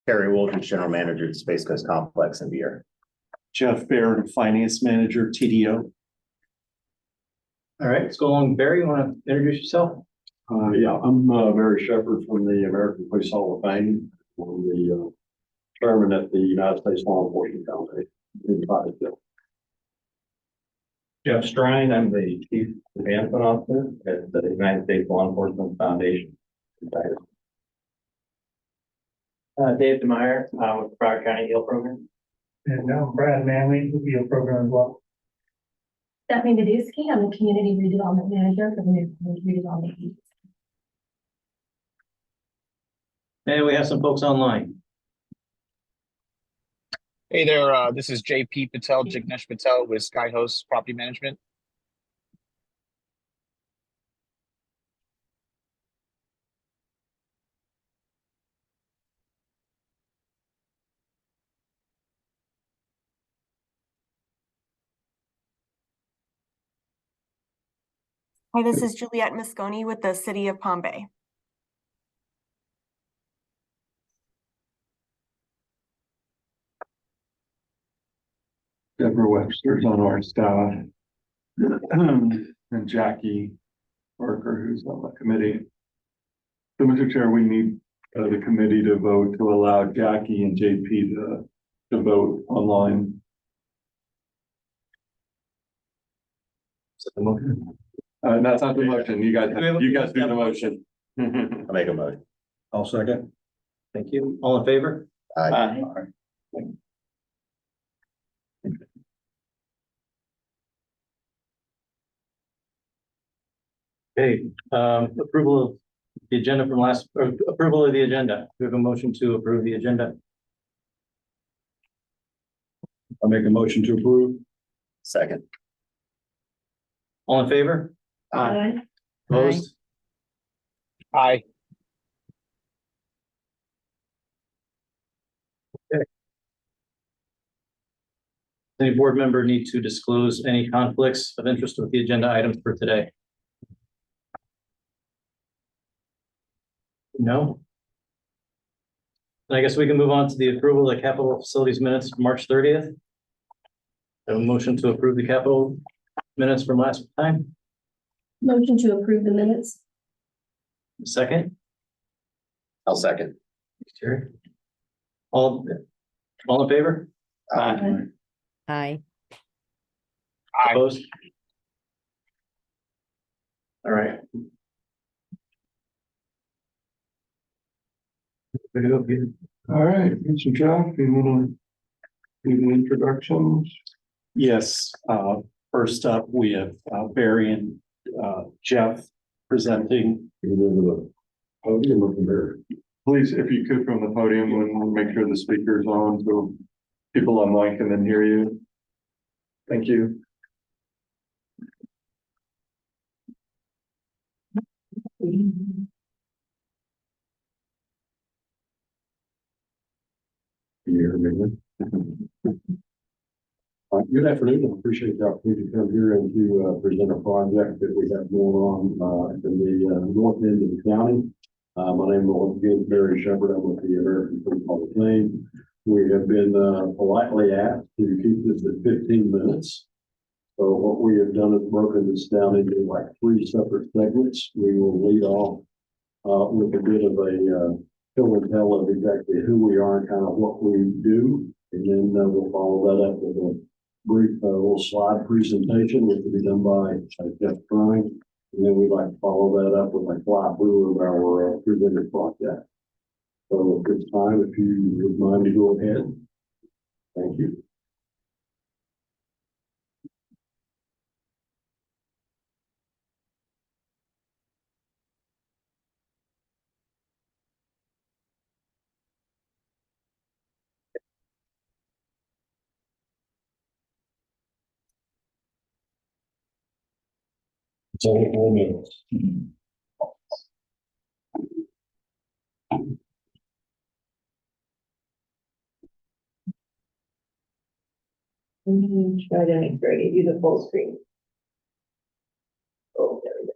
Terry Wooldridge, General Manager at the Space Coast Complex in Beer. Jeff Barrett, Finance Manager, TDO. All right, let's go along. Barry, you want to introduce yourself? Yeah, I'm Barry Shepherd from the American Police Hall of Fame. I'm the chairman at the United States Law Enforcement Foundation in Fayetteville. Jeff Strine, I'm the Chief Advancement Officer at the United States Law Enforcement Foundation. Dave DeMeyer, with the Broward County EEL Program. And now Brad Manley will be a program as well. Stephanie Nadusky, I'm the Community Redevelopment Manager for the new Community Redevelopment Agency. And we have some folks online. Hey there, this is JP Patel, Jignesh Patel with Skyhost Property Management. Hi, this is Juliette Mosconi with the City of Palm Bay. Deborah Webster's on our staff. And Jackie Parker, who's on the committee. So, Mr. Chair, we need the committee to vote to allow Jackie and JP to vote online. Is that the motion? That's not the motion. You guys do the motion. I'll make a motion. I'll second. Thank you. All in favor? Aye. Okay, approval of the agenda from last, or approval of the agenda. We have a motion to approve the agenda. I'll make a motion to approve. Second. All in favor? Aye. Opposed? Aye. Any board member need to disclose any conflicts of interest with the agenda items for today? No? Then I guess we can move on to the approval of the capital facilities minutes from March 30th. Have a motion to approve the capital minutes from last time. Motion to approve the minutes. Second, I'll second. Terry. All in favor? Aye. Aye. Aye. Opposed? All right. All right, Mr. Jeff, you want to do the introductions? Yes, first up, we have Barry and Jeff presenting. Podium of the mayor. Please, if you could, from the podium, and make sure the speaker's on so people on mic can then hear you. Thank you. Good afternoon. I appreciate the opportunity to come here and to present a project that we have going on in the north end of the county. My name is Barry Shepherd. I'm with the American Police Hall of Fame. We have been politely asked to keep this at 15 minutes. So what we have done is broken this down into like 3 separate segments. We will lead off with a bit of a show and tell of exactly who we are and kind of what we do. And then we'll follow that up with a brief little slide presentation, which will be done by Jeff Strine. And then we'd like to follow that up with a fly through of our presenter project. So at this time, if you would mind to go ahead. Thank you. It's only 4 minutes. Try to make sure I give you the full screen. Oh, there we go.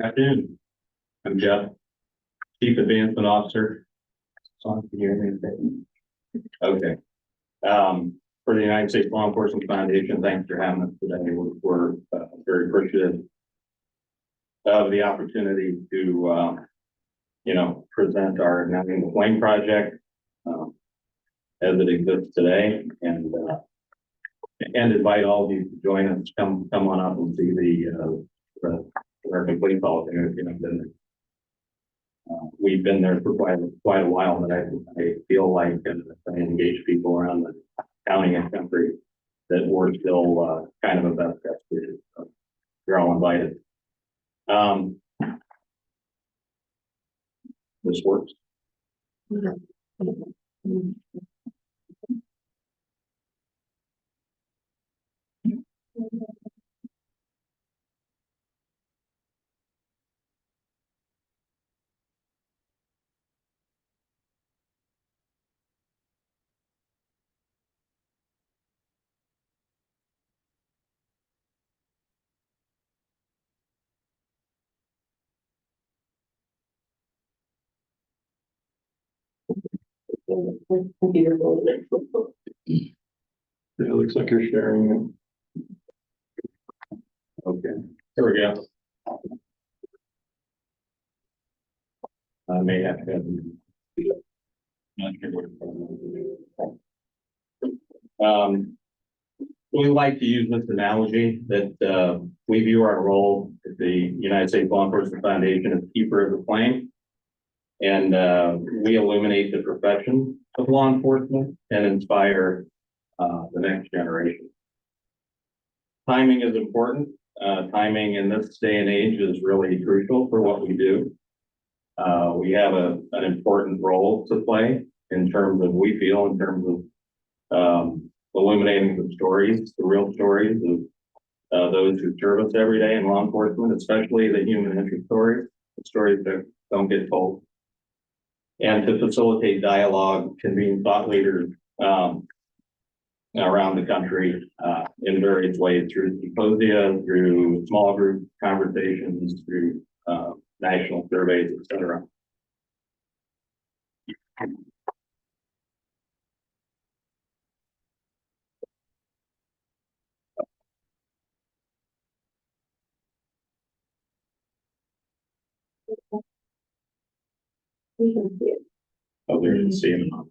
Afternoon. I'm Jeff, Chief Advancement Officer. Can you hear me? Okay. For the United States Law Enforcement Foundation, thanks for having us today. We're very appreciative of the opportunity to, present our Knowing the Flame project as it exists today, and invite all of you to join us. Come on up and see the American Police Hall of Fame if you haven't been there. We've been there for quite a while, but I feel like as I engage people around the county and country that we're still kind of a best guess here. So you're all invited. This works. It looks like you're sharing Okay, here we go. I may have to. Not sure what- We like to use this analogy that we view our role at the United States Law Enforcement Foundation as keeper of the flame. And we illuminate the profession of law enforcement and inspire the next generation. Timing is important. Timing in this day and age is really crucial for what we do. We have an important role to play in terms of, illuminating the stories, the real stories of those who serve us every day in law enforcement, especially the human interest stories, the stories that don't get told. And to facilitate dialogue, convene thought leaders around the country in various ways, through symposia, through small group conversations, through national surveys, etc. Oh, there you see them.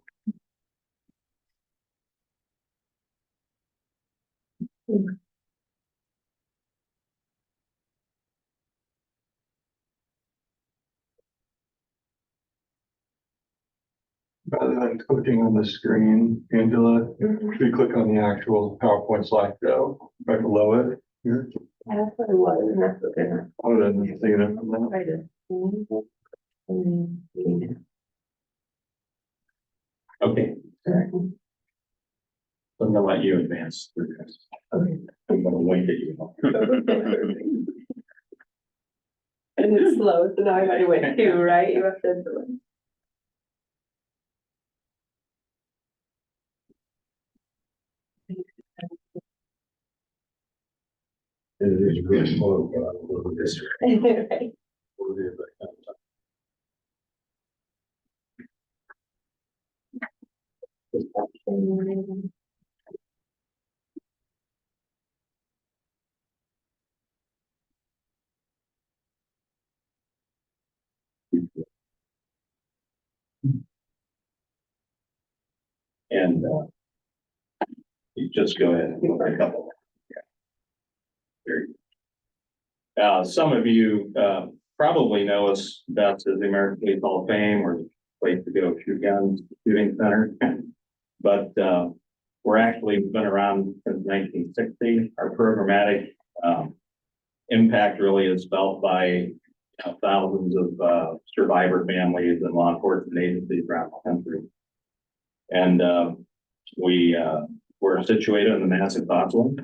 rather than clicking on the screen, Angela, if you click on the actual PowerPoint slideshow right below it here. That's what it was, and that's what they're Oh, then you take it in from that. Okay. I'm gonna let you advance through this. Okay. I'm gonna wink at you. And it's slow, so now I gotta wait too, right? You have to. It is really slow, but I don't know this. Right. And you just go ahead and do a couple. Very good. Some of you probably know us best as the American Police Hall of Fame, or the place to go shoot guns, shooting center. But we're actually been around since 1960. Our programmatic impact really is felt by thousands of survivor families and law enforcement agencies around the country. And we're situated in the massive fossil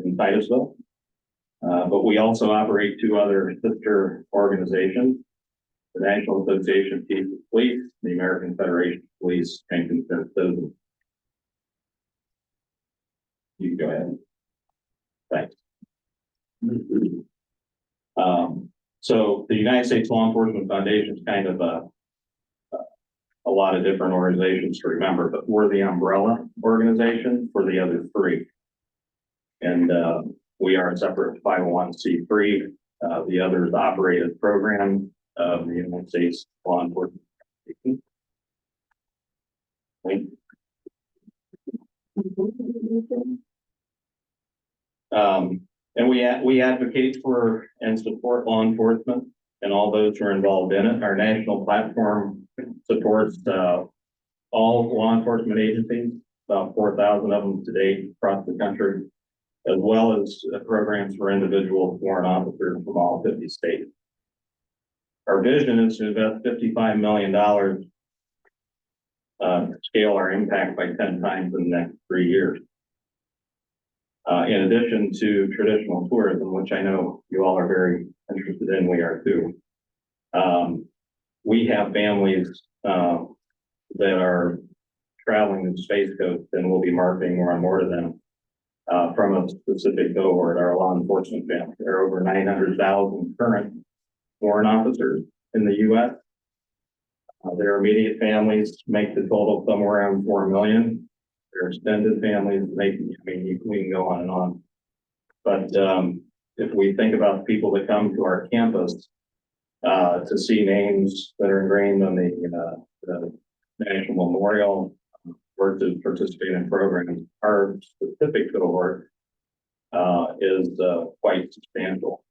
in Titusville. But we also operate two other sister organizations, the National Association of Chiefs of Police, the American Federation of Police and Concerned Citizens. You can go ahead. Thanks. So the United States Law Enforcement Foundation is kind of a lot of different organizations to remember, but we're the umbrella organization for the other three. And we are a separate 501c3. The others operate as programs of the United States Law Enforcement Foundation. And we advocate for and support law enforcement and all those who are involved in it. Our national platform supports all law enforcement agencies, about 4,000 of them to date across the country, as well as programs for individual foreign officers from all 50 states. Our vision is to invest $55 million, scale our impact by 10 times in the next 3 years. In addition to traditional tourism, which I know you all are very interested in, we are too. We have families that are traveling to the Space Coast, and we'll be marketing more and more to them from a specific cohort, our law enforcement family. There are over 900,000 current foreign officers in the U.S. Their immediate families make the total somewhere around 4 million. Their extended families make, I mean, we can go on and on. But if we think about people that come to our campus to see names that are ingrained on the National Memorial, or to participate in programs, our specific cohort is quite substantial.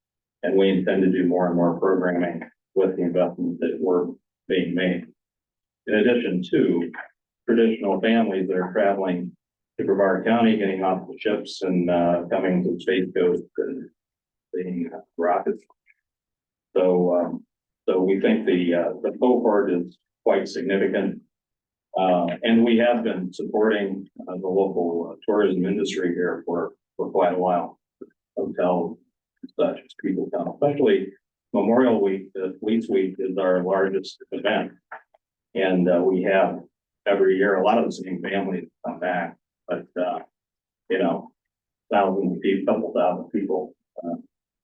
And we intend to do more and more programming with the investments that were being made. In addition to traditional families that are traveling to Brevard County, getting off the ships and coming to the Space Coast and seeing rockets. So we think the cohort is quite significant. And we have been supporting the local tourism industry here for quite a while. Hotels and such as people come, especially Memorial Week. The Fleet Week is our largest event, and we have every year a lot of the same families come back, but you know, thousands of people, couple thousand people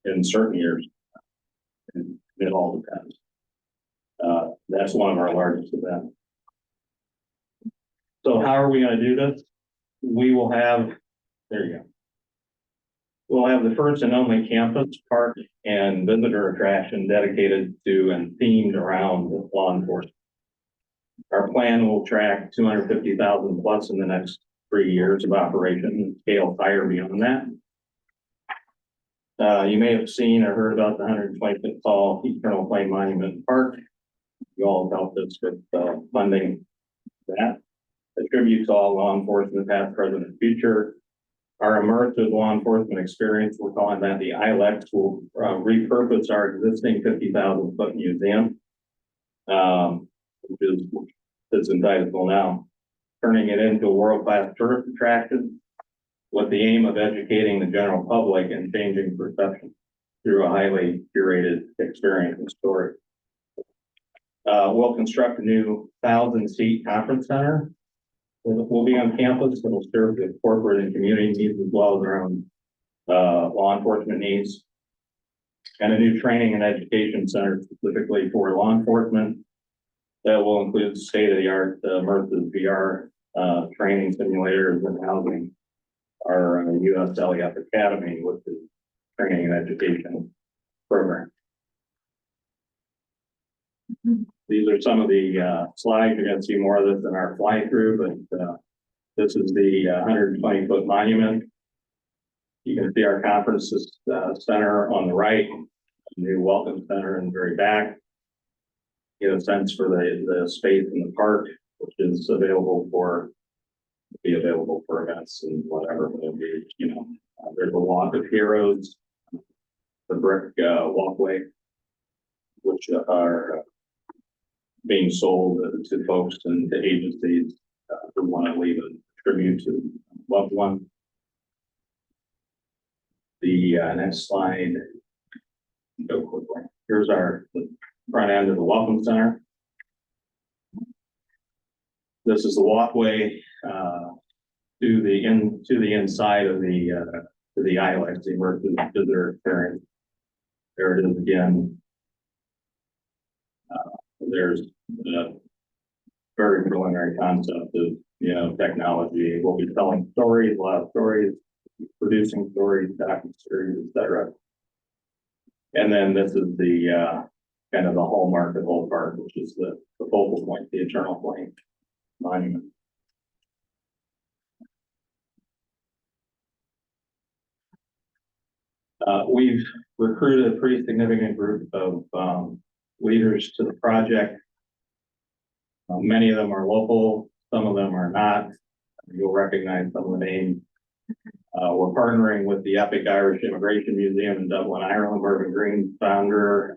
in certain years, and it all depends. That's one of our largest events. So how are we going to do this? We will have, there you go. We'll have the first and only campus park and visitor attraction dedicated to and themed around law enforcement. Our plan will track 250,000 plus in the next 3 years of operation and scale higher beyond that. You may have seen or heard about the 120-foot tall Eternal Flame Monument Park. You all helped us with funding that. A tribute to all law enforcement, past, present, and future. Our immersive law enforcement experience, we're calling that the ILEX, will repurpose our existing 50,000 foot museum, which is in Titusville now, turning it into a world-class tourist attraction with the aim of educating the general public and changing perception through a highly curated experience and story. We'll construct a new 1,000-seat conference center. We'll be on campus. It'll serve the corporate and community needs as well as our own law enforcement needs. And a new training and education center specifically for law enforcement that will include state-of-the-art immersive VR training simulators and housing our USLEF Academy, which is training and education program. These are some of the slides. You're going to see more of this in our fly through, but this is the 120-foot monument. You can see our conference center on the right, a new welcome center in the very back. Get a sense for the space in the park, which is available for events and whatever. You know, there's a walk of heroes, the brick walkway, which are being sold to folks and to agencies who want to leave a tribute to loved one. The next slide. Go quickly. Here's our front end of the welcome center. This is the walkway to the inside of the ILEX, the immersive visitor experience. There it is again. There's the very preliminary concept of, technology. We'll be telling stories, a lot of stories, producing stories, docuseries, etc. And then this is the kind of the hallmark of the whole park, which is the focal point, the eternal flame monument. We've recruited a pretty significant group of leaders to the project. Many of them are local, some of them are not. You'll recognize some of the names. We're partnering with the Epic Irish Immigration Museum in Dublin, Ireland. Mervyn Green, founder.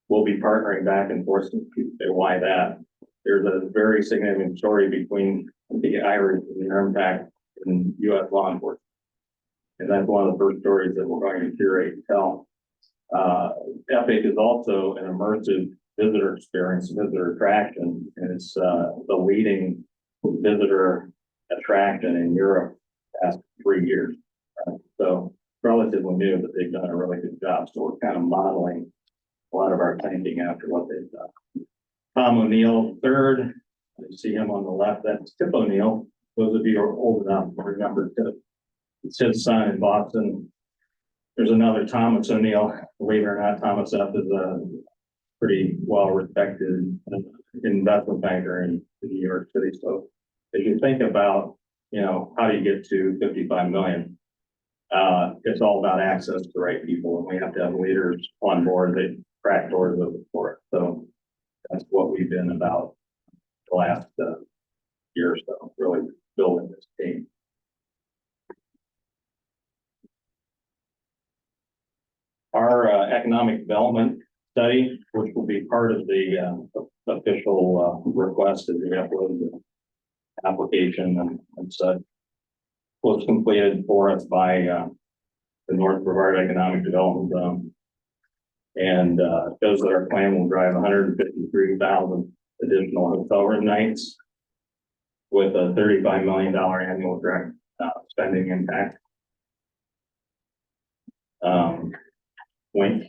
We'll be partnering back and forth to say why that. There's a very significant story between the Irish and their impact in U.S. law enforcement. And that's one of the first stories that we're going to curate and tell. Epic is also an immersive visitor experience, visitor attraction, and it's the leading visitor attraction in Europe the past 3 years. So relatively new, but they've done a really good job. So we're kind of modeling a lot of our thinking after what they've done. Tom O'Neill, third. You see him on the left. That's Tip O'Neill. Those of you who are old enough to remember Tip. It's his son in Boston. There's another Thomas O'Neill. Believe it or not, Thomas F. is a pretty well-respected investment banker in New York City. So if you think about, how do you get to 55 million? It's all about access to the right people, and we have to have leaders on board that crack doors open for it. So that's what we've been about the last year or so, really building this team. Our economic development study, which will be part of the official request as we upload the application and such, was completed for us by the North Brevard Economic Development Zone. And shows that our plan will drive 153,000 additional hotel room nights with a $35 million annual direct spending impact. Wink.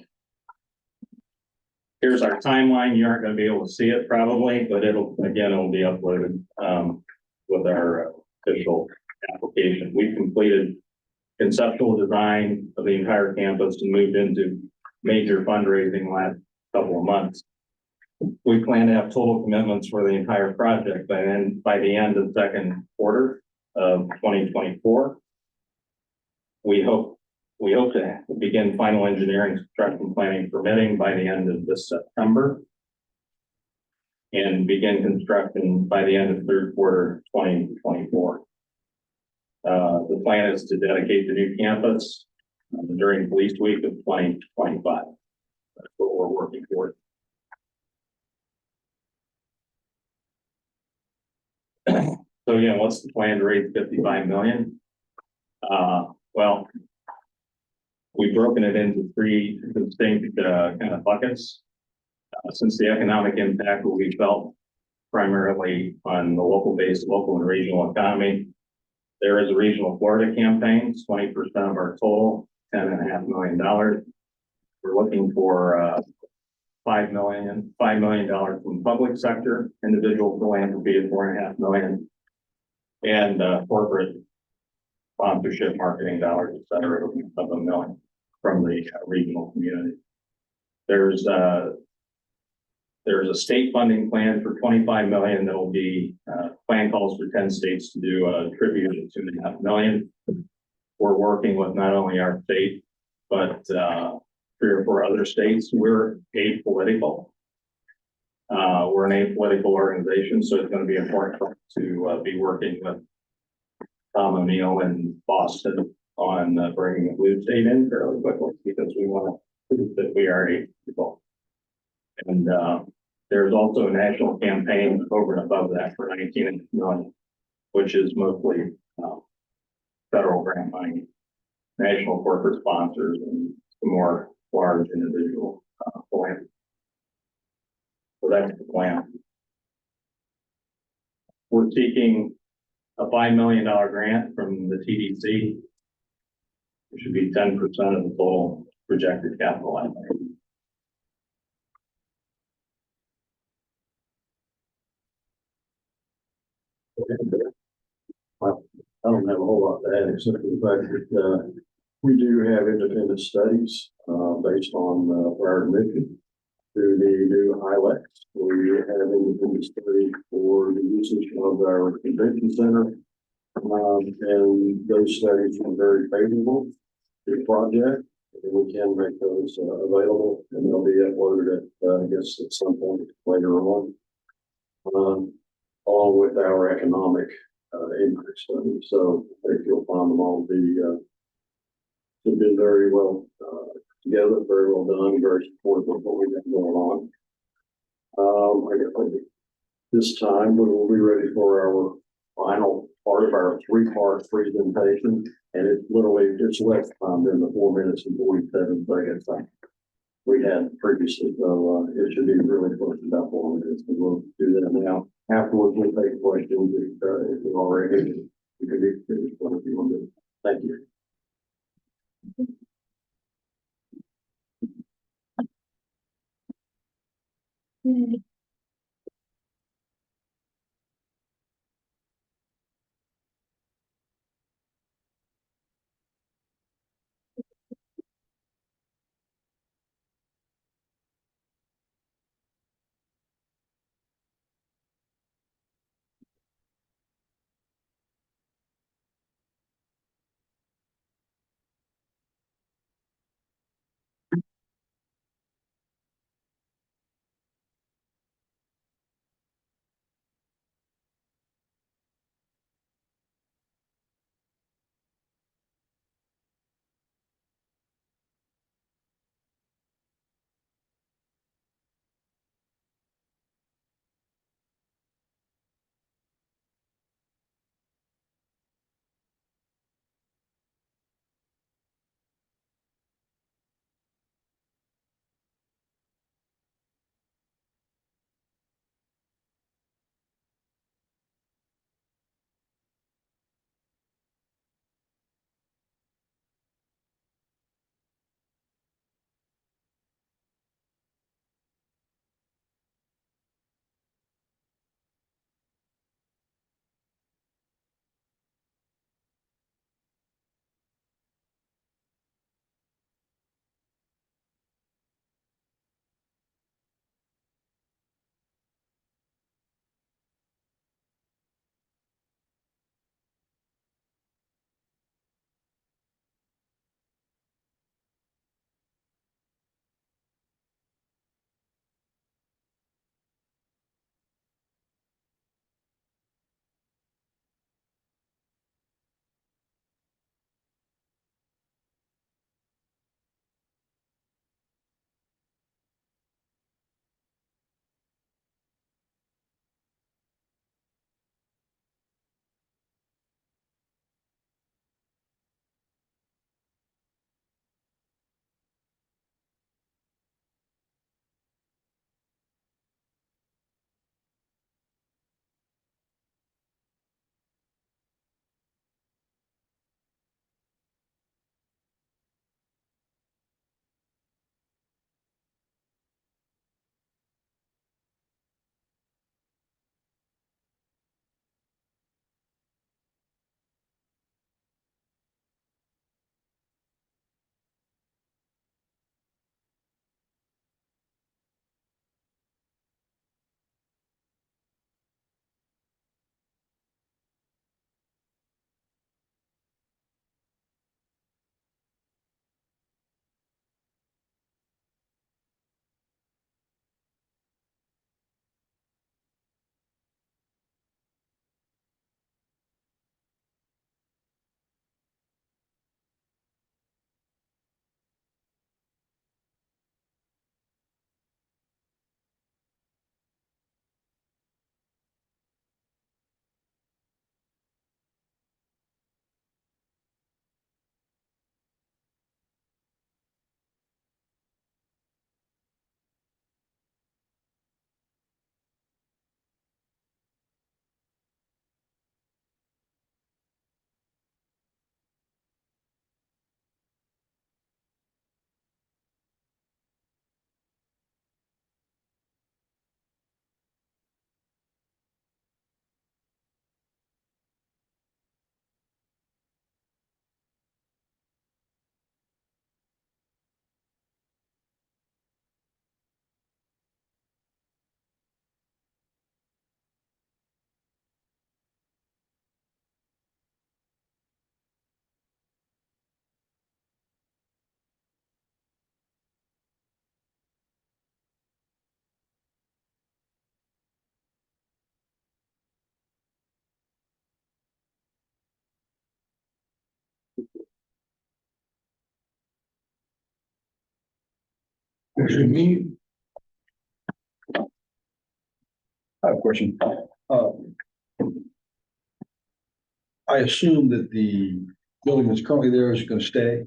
Here's our timeline. You aren't going to be able to see it probably, but it'll be uploaded with our official application. We've completed conceptual design of the entire campus and moved into major fundraising last couple of months. We plan to have total commitments for the entire project by the end of the second quarter of 2024. We hope to begin final engineering, construction planning, permitting by the end of this September, and begin construction by the end of third quarter 2024. The plan is to dedicate the new campus during police week of 2025. That's what we're working toward. So yeah, what's the plan to raise 55 million? Well, we've broken it into three distinct kind of buckets. Since the economic impact will be felt primarily on the local and regional economy, there is a regional Florida campaign, 20% of our total, $10.5 million. We're looking for $5 million from the public sector, individual philanthropy of $4.5 million, and corporate sponsorship, marketing dollars, et cetera, of $1 million from the regional community. There's a state funding plan for $25 million that will be plan calls for 10 states to do a tribute of $2.5 million. We're working with not only our state, but 3 or 4 other states. We're apolitical. We're an apolitical organization, so it's going to be important to be working with Tom O'Neill in Boston on bringing a blue state in fairly quickly, because we want to prove that we are apolitical. And there's also a national campaign over and above that for 19 million, which is mostly federal grant money, national corporate sponsors, and some more large individual philanthropy. So that's the plan. We're seeking a $5 million grant from the TDC. It should be 10% of the total projected capital outlay. I don't have a whole lot to add, except for the fact that, we do have independent studies, based on, prior mission. Through the new ILEX, we have independent study for the usage of our convention center. And those studies are very favorable to the project, and we can make those, available, and they'll be uploaded at, I guess, at some point later on. Along with our economic, increase study, so I think you'll find them all have been very well, together, very well done, very supportive of what we got going on. I guess like this time we will be ready for our final part of our three-part presentation, and it's literally just less time than the 4 minutes and 47 seconds we had previously, so it should be really close to about 4 minutes, and we'll do that now. Afterwards, we'll take questions if you're already, you can be finished if you want to. Thank you. Me. I have a question. I assume that the building that's currently there is gonna stay.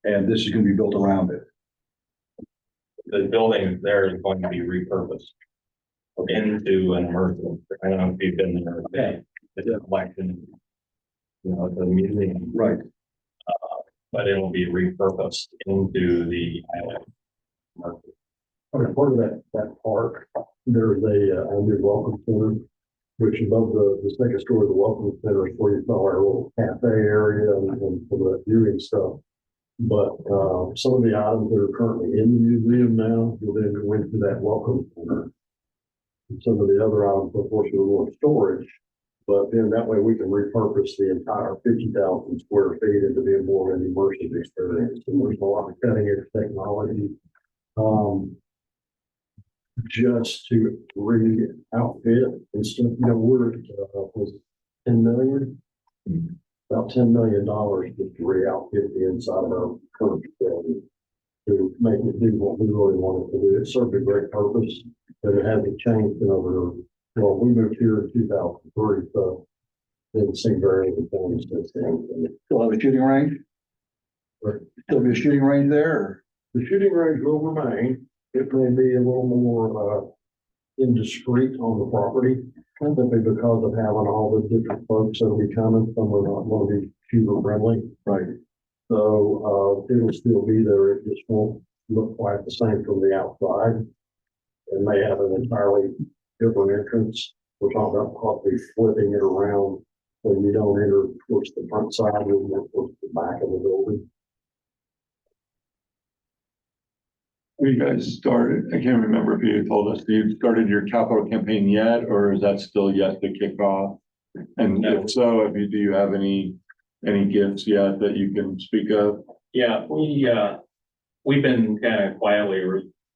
And this is gonna be built around it. The building there is going to be repurposed into an immersive. I don't know if you've been there. Okay. It's a collection. You know, it's a museum. Right. But it'll be repurposed into the island. Market. Okay, part of that park, there's a new welcome center, which above the second story of the welcome center is where you saw our little cafe area and some of that viewing stuff. But some of the items that are currently in the museum now will then go into that welcome center. And some of the other items, unfortunately, will go in storage. But then that way we can repurpose the entire 50,000 square feet into being more of an immersive experience. And there's a lot of cutting edge technology. Just to re-outfit and stuff, you know, we're, was 10 million? About $10 million just to re-outfit the inside of our current facility to make it do what we really wanted to do. It served a great purpose, but it hasn't changed in over, well, we moved here in 2003, so didn't seem very anything since then. Still have a shooting range? Still be a shooting range there? Or? The shooting range will remain. It may be a little more indiscreet on the property, simply because of having all the different folks that will be coming. Some are not going to be shooter friendly. Right. So it'll still be there. It just won't look quite the same from the outside. It may have an entirely different entrance. We're talking about probably flipping it around so you don't enter towards the front side, you enter towards the back of the building. You guys started, I can't remember if you told us, you started your capital campaign yet, or is that still yet to kick off? And if so, do you have any gifts yet that you can speak of? Yeah, we've been kind of quietly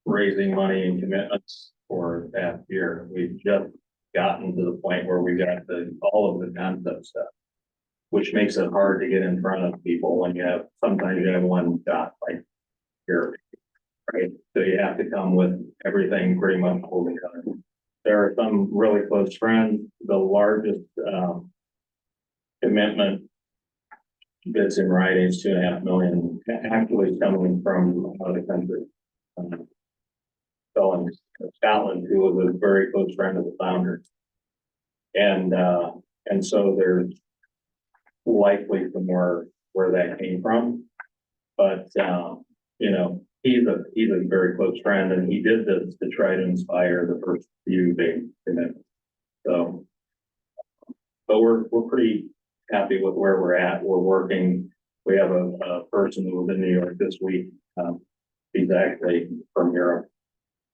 raising money and commitments for that year. We've just gotten to the point where we got all of the concept stuff, which makes it hard to get in front of people when sometimes you have one shot like here. Right, so you have to come with everything pretty much pulled together. There are some really close friends. The largest commitment that's in writing is $2.5 million, actually coming from out of the country. So in Scotland, who was a very close friend of the founder, and so there's likely some more where that came from, but you know. He's a very close friend, and he did this to try to inspire the first few big commitments. So, but we're pretty happy with where we're at. We're working. We have a person who was in New York this week. He's actually from Europe,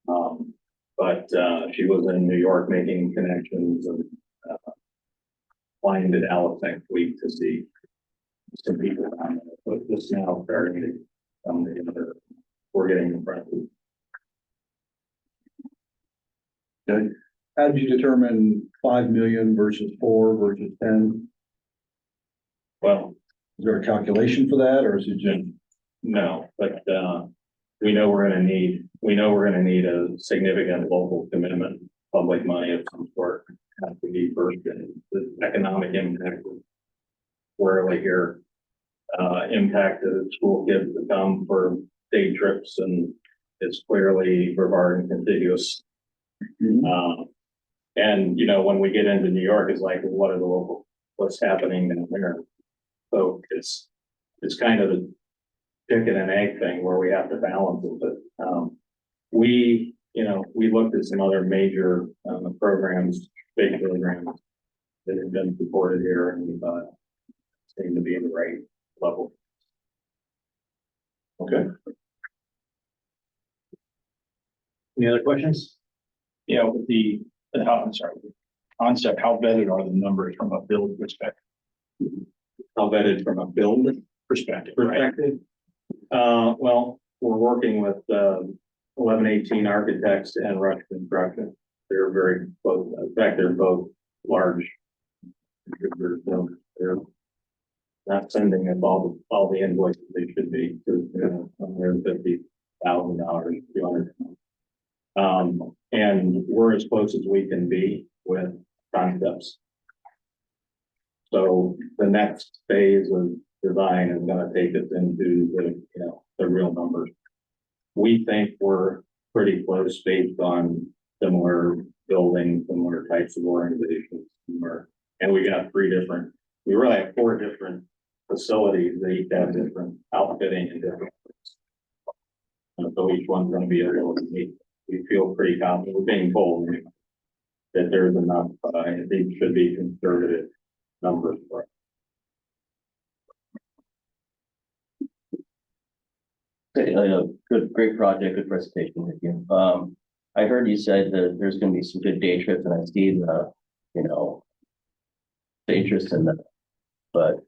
but she was in New York making connections and flying to Dallas next week to see some people down there. But just now starting to come together. We're getting in front of it. Okay. How did you determine 5 million versus 4 versus 10? Well, is there a calculation for that, or is it just no? But we know we're going to need a significant local commitment, public money of some sort. Has to be first, and the economic impact is squarely here. Impact of school kids to come for day trips, and it's clearly regarding contiguous. And you know, when we get into New York, it's like, what are the local, what's happening down there? So it's kind of a chicken and egg thing where we have to balance it. But we looked at some other major programs, big programs that have been supported here, and we thought it seemed to be the right level. okay? Any other questions? Yeah, with the concept, how vetted are the numbers from a build perspective? How vetted from a build Perspective. Well, we're working with 1118 Architects and Rush Construction. They're very close. In fact, they're both large contributors. So they're not sending us all the invoices they should be to 150 $200. And we're as close as we can be with concepts. So the next phase of design is gonna take us into the real numbers. We think we're pretty close based on similar buildings, similar types of organizations, and we got we really have 4 different facilities. They each have different outfitting and different. And so each one's gonna be able to meet. We feel pretty confident. We're being told that there's enough, I think should be conservative numbers for it. Great project, good presentation with you. I heard you said that there's gonna be some good day trips and I see the, the interest in that. But,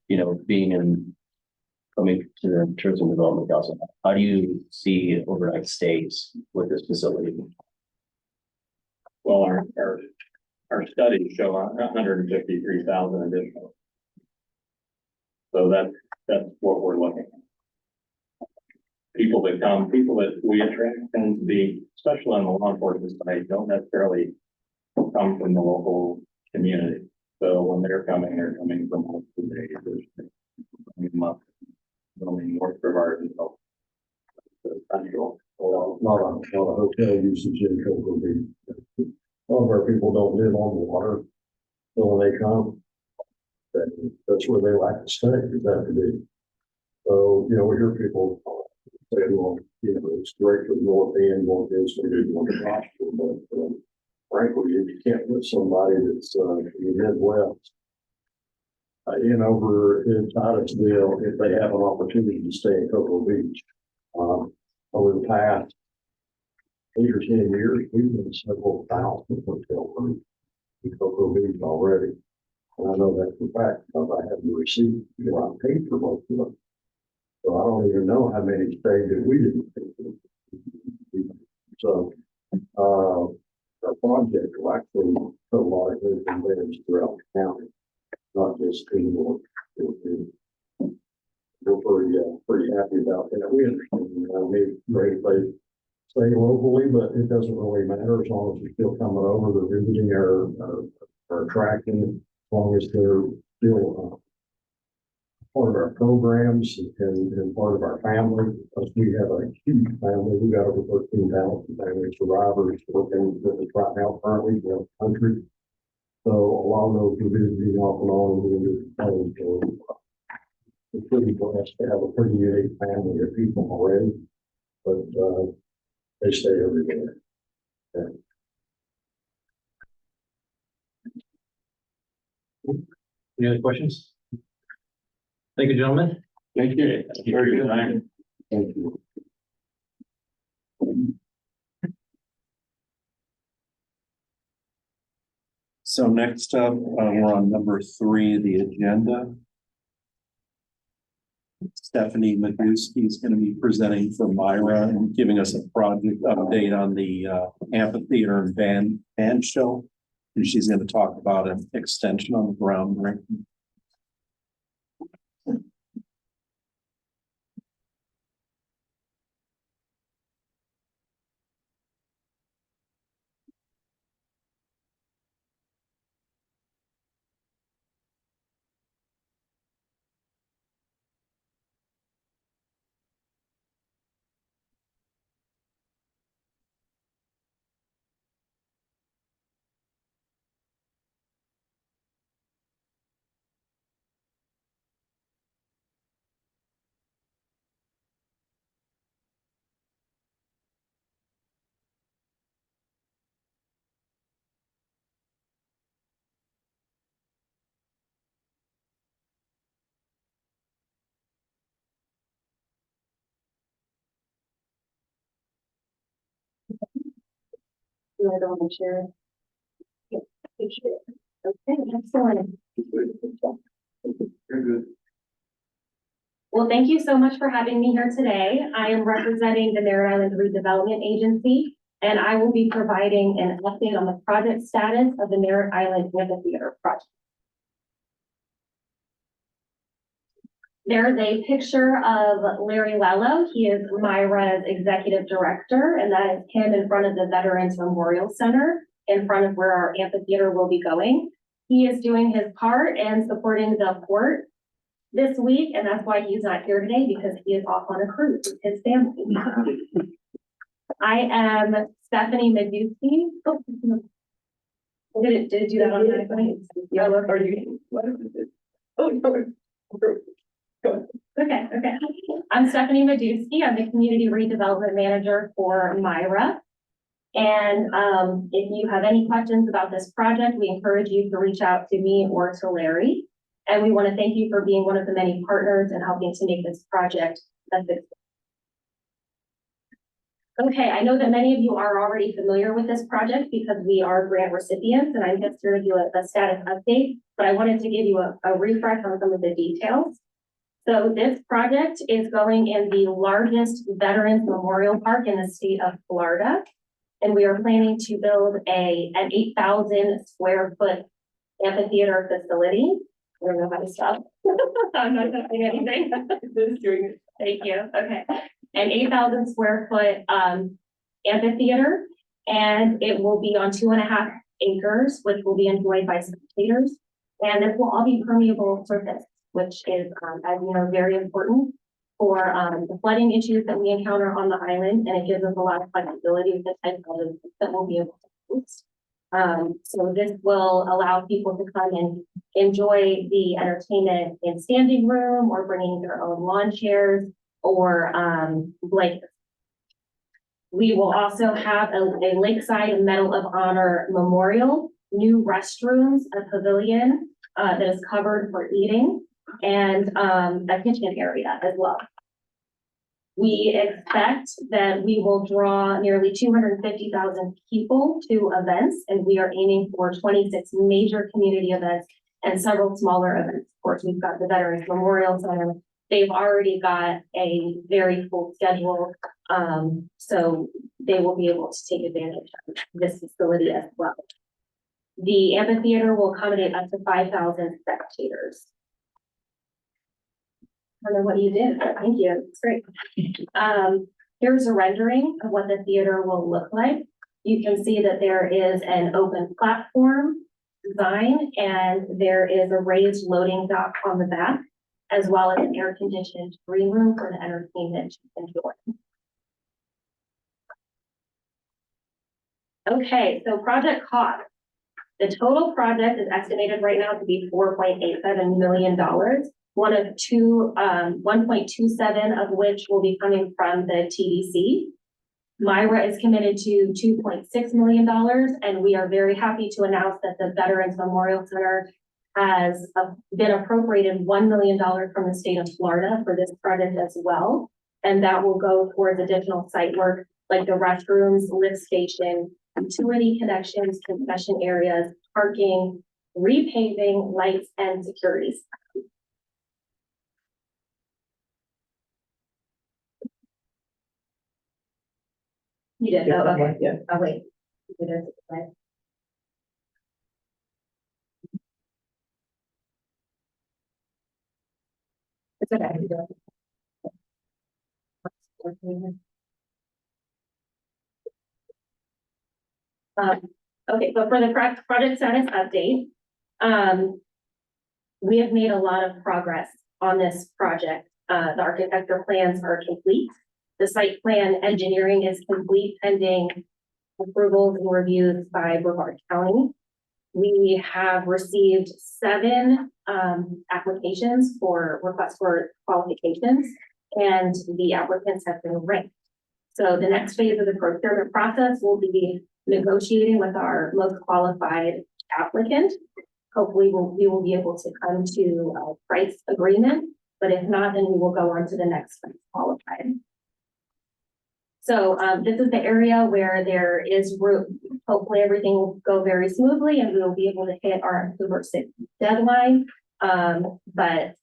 coming to the Tourism Development Council, how do you see overnight stays with this facility? Well, our studies show 153,000 additional. So that's what we're looking at. People that we attract tend to be, especially on the law enforcement side, don't necessarily come from the local community. So when they're coming from multiple neighbors, north of ours and south. Central. Not a hotel usage in Cocoa Beach. Some of our people don't live on the water, so when they come, that's where they like to stay, is that to be. So, we hear people say, well, it's great for the north end, north end, so they want to hospital, but frankly, you can't put somebody that's in the Midwest over in Titusville if they have an opportunity to stay in Cocoa Beach. Over the past 8 or 10 years, we've been several thousand hotel rooms in Cocoa Beach already. And I know that for a fact because I have the receipt, I paid for most of them. So I don't even know how many stayed that we didn't pay for. So, our project will actually put a lot of good investments throughout the county, not just in North. We're pretty happy about that. We understand, great place stay locally, but it doesn't really matter as long as they're still coming over, they're visiting our attracting, as long as they're still part of our programs and part of our family, because we have a huge family. We've got over 13,000 family survivors working with us right now currently in the country. So a lot of those are visiting off and on. So we're pretty blessed to have a pretty unique family of people already, but they stay everywhere. Yeah. Any other questions? Thank you, gentlemen. Thank you. Very good. Thank you. So next up, we're on number 3 of the agenda. Stephanie Magusky is going to be presenting for Myra and giving us a project update on the amphitheater and band show. And she's going to talk about an extension on the ground. I don't want to share. Yeah, share. Okay, excellent. Very good. Well, thank you so much for having me here today. I am representing the Merritt Island Redevelopment Agency, and I will be providing an update on the project status of the Merritt Island Amphitheater project. There's a picture of Larry Lello. He is Myra's executive director, and that is him in front of the Veterans Memorial Center, in front of where our amphitheater will be going. He is doing his part and supporting the port this week, and that's why he's not here today, because he is off on a cruise with his family. I am Stephanie Meduski. Oh, did it do that on my phone? Yeah, are you? What is it? Oh, no. Okay. I'm Stephanie Meduski. I'm the Community Redevelopment Manager for Myra. And if you have any questions about this project, we encourage you to reach out to me or to Larry. And we want to thank you for being one of the many partners and helping to make this project a success. Okay, I know that many of you are already familiar with this project because we are grant recipients, and I'm just here to do a status update, but I wanted to give you a refresh on some of the details. So this project is going in the largest Veterans Memorial Park in the state of Florida. And we are planning to build an 8,000 square foot amphitheater facility. I don't know how to stop. I'm not touching anything. Thank you. Okay. An 8,000 square foot amphitheater, and it will be on 2.5 acres, which will be enjoyed by spectators. And this will all be permeable surface, which is, as you know, very important for the flooding issues that we encounter on the island, and it gives us a lot of flexibility with the type of that we'll be able to host. So this will allow people to come and enjoy the entertainment in standing room, or bringing their own lawn chairs, or blankets. We will also have a lakeside Medal of Honor memorial, new restrooms, a pavilion that is covered for eating, and a kitchen area as well. We expect that we will draw nearly 250,000 people to events, and we are aiming for 26 major community events and several smaller events. Of course, we've got the Veterans Memorial Center. They've already got a very full schedule, so they will be able to take advantage of this facility as well. The amphitheater will accommodate up to 5,000 spectators. I don't know what you did, but thank you. It's great. Here's a rendering of what the theater will look like. You can see that there is an open platform design, and there is a raised loading dock on the back, as well as an air-conditioned green room for the entertainment to enjoy. Okay, so project cost. The total project is estimated right now to be $4.87 million. 1.27 of which will be coming from the TDC. Myra is committed to $2.6 million, and we are very happy to announce that the Veterans Memorial Center has been appropriated $1 million from the state of Florida for this project as well. And that will go towards additional site work like the restrooms, lift station, utility connections, concession areas, parking, repaving, lights, and security. You did, oh, okay, Yeah. oh, wait. You did, right. It's okay. You do it. Okay, so for the project status update, we have made a lot of progress on this project. The architecture plans are complete. The site plan engineering is complete, pending approvals and reviews by Brevard County. We have received 7 applications for requests for qualifications, and the applicants have been ranked. So the next phase of the procurement process will be negotiating with our most qualified applicant. Hopefully we will be able to come to a price agreement, but if not, then we will go on to the next qualified. So this is the area where there is room. Hopefully everything will go very smoothly and we will be able to hit our October 6th deadline. But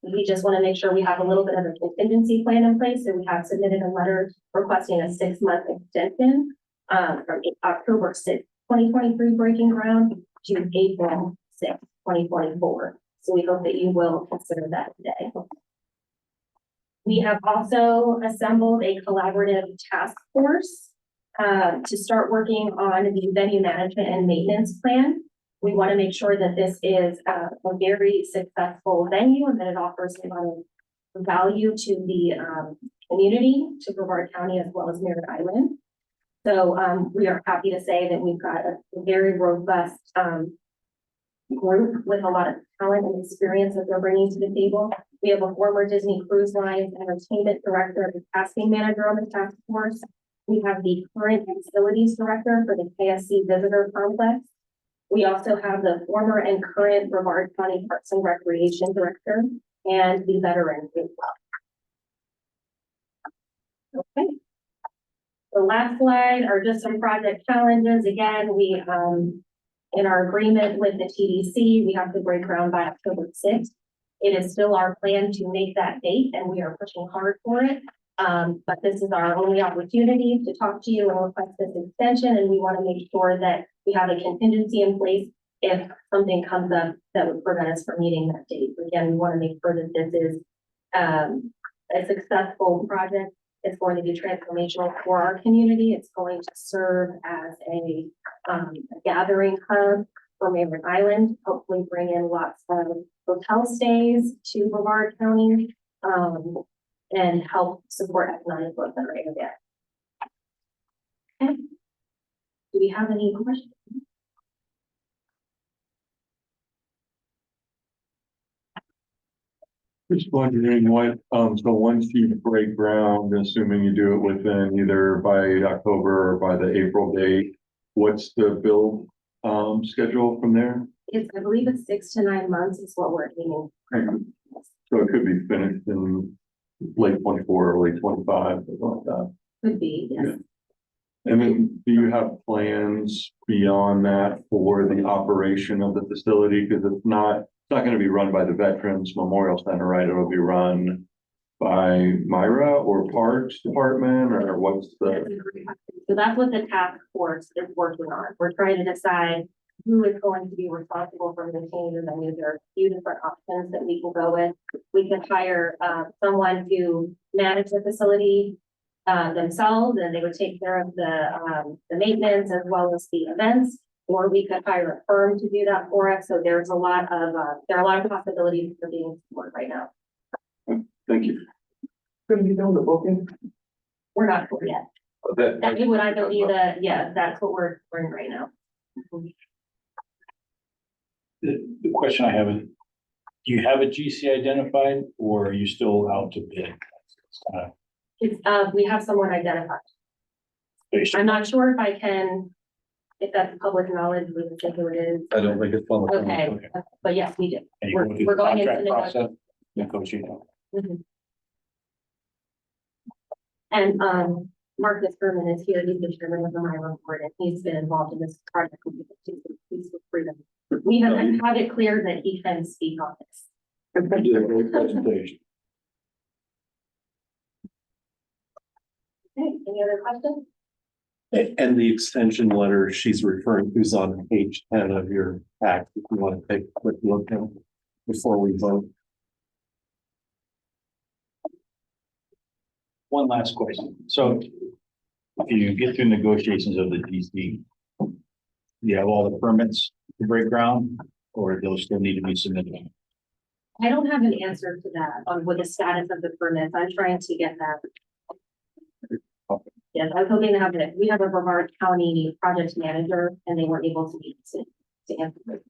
we just want to make sure we have a little bit of a contingency plan in place. So we have submitted a letter requesting a 6-month extension from October 6th, 2023 breaking ground to April 6th, 2024. So we hope that you will consider that today. We have also assembled a collaborative task force to start working on the venue management and maintenance plan. We want to make sure that this is a very successful venue and that it offers a lot of value to the community, to Brevard County as well as Merritt Island. So we are happy to say that we've got a very robust group with a lot of talent and experience that they're bringing to the table. We have a former Disney Cruise Lines entertainment director and casting manager on the task force. We have the current facilities director for the KSC Visitor Complex. We also have the former and current Brevard County Parks and Recreation Director and the veteran as well. Okay. The last slide are just some project challenges. Again, we, in our agreement with the TDC, we have to break ground by October 6th. It is still our plan to make that date and we are pushing hard for it. But this is our only opportunity to talk to you and request this extension. And we want to make sure that we have a contingency in place if something comes up that would prevent us from meeting that date. Again, we want to make sure that this is a successful project. It's going to be transformational for our community. It's going to serve as a gathering hub for Merritt Island, hopefully bring in lots of hotel stays to Brevard County and help support economic growth in our area. Okay. Do we have any questions? Just wondering what, so once you break ground, assuming you do it within either by October or by the April date, what's the build schedule from there? It's, I believe it's 6 to 9 months is what we're aiming. So it could be finished in late 24 or late 25, something like that. Could be, yes. Yeah. And then do you have plans beyond that for the operation of the facility? Because it's not going to be run by the Veterans Memorial Center, right? It'll be run by Myra or Parks Department, or what's the? So that's what the task force is working on. We're trying to decide who is going to be responsible for maintaining the venue. There are a few different options that we can go with. We could hire someone to manage the facility themselves, and they would take care of the maintenance as well as the events. Or we could hire a firm to do that for us. So there's a lot of there are a lot of possibilities for being explored right now. Thank you. Gonna be doing the booking? We're not sure yet. That would either be yeah, that's what we're in right now. The question I have is, do you have a GC identified or are you still out to bid? It's we have someone identified. I'm not sure if I can, if that's public knowledge, we can say who it is. I don't think it's public. Okay, but yes, we do. And you're going through We're the going into contract process, negotiating. Mhm. And Marcus Berman is here. He's the chairman of the Myra board, and he's been involved in this project. Please feel free to. We have had it clear that he can speak on this. Great presentation. Okay, any other questions? And the extension letter she's referring to is on page 10 of your pack, if you want to take a quick look at it before we vote. One last question. So if you get through negotiations of the DC, you have all the permits to break ground, or those still need to be submitted? I don't have an answer to that on what the status of the permits. I'm trying to get that. Yes, I was hoping to have it. We have a Brevard County project manager and they weren't able to meet to answer this.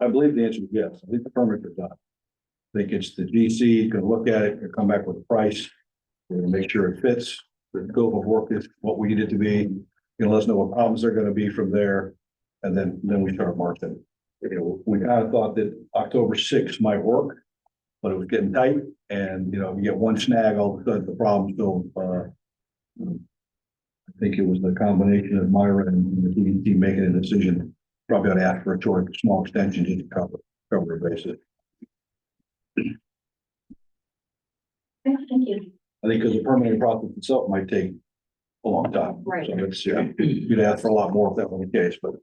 I believe the answer is yes. I think the permits are done. I think it's the GC can look at it and come back with a price. We're gonna make sure it fits. The scope of work is what we need it to be. You know, let us know what problems are gonna be from there. And then we start marketing. You know, we kind of thought that October 6th might work, but it was getting tight and, you know, you get one snag, all of a sudden the problem's still, I think it was the combination of Myra and the TDC making a decision. Probably ought to ask for a short, small extension just to cover the bases. Okay, thank you. I think because the permitting process itself might take a long time. Right. So it's, yeah, you'd ask for a lot more if that were the case, but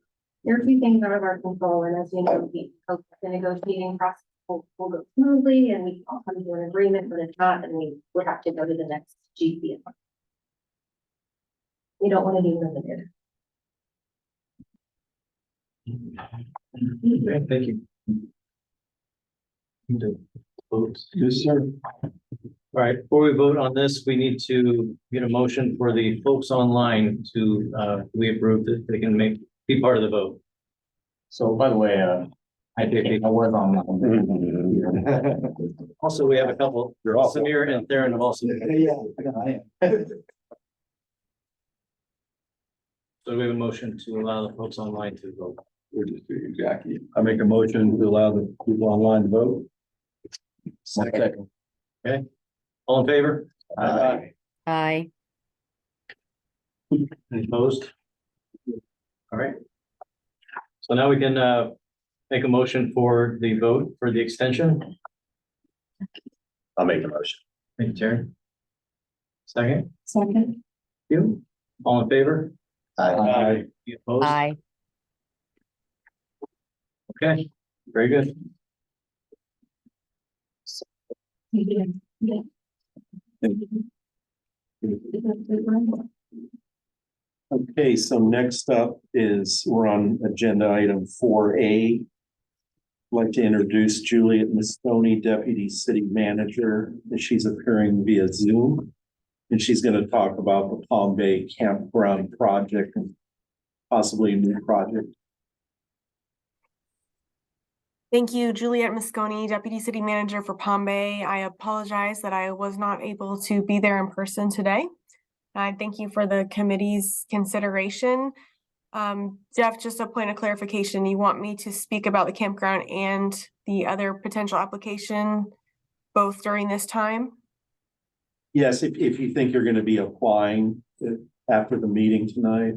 There are a few things out of our control, and as you know, the negotiating process will go smoothly and we all come to an agreement, but if not, then we would have to go to the next GC. We don't want to be limited. Okay, thank you. Vote. Yes, sir. All right, before we vote on this, we need to get a motion for the folks online to, we approve that they can be part of the vote. So by the way, I was on. Also, we have a couple, Samir and Theron have also. So we have a motion to allow the folks online to vote. We're just doing Jackie. I make a motion to allow the people online to vote. Second. Okay, all in favor? Aye. Aye. Any opposed? All right. So now we can make a motion for the vote for the extension. I'll make the motion. Thank you, Terry. Second, Second. you, all in favor? Aye. You opposed? Aye. Okay, very good. Okay, so next up is, we're on agenda item 4A. I'd like to introduce Juliet Mosconi, Deputy City Manager, and she's appearing via Zoom. And she's going to talk about the Palm Bay Campground project and possibly a new project. Thank you, Juliet Mosconi, Deputy City Manager for Palm Bay. I apologize that I was not able to be there in person today. I thank you for the committee's consideration. Jeff, just a point of clarification, you want me to speak about the campground and the other potential application both during this time? Yes, if you think you're going to be applying after the meeting tonight.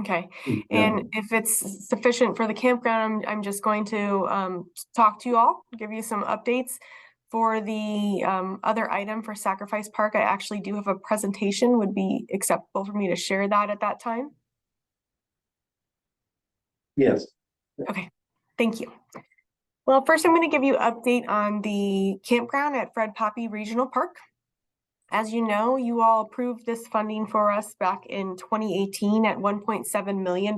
Okay, and if it's sufficient for the campground, I'm just going to talk to you all, give you some updates. For the other item for Sacrifice Park, I actually do have a presentation. Would be acceptable for me to share that at that time? Yes. Okay, thank you. Well, first I'm going to give you an update on the campground at Fred Poppy Regional Park. As you know, you all approved this funding for us back in 2018 at $1.7 million.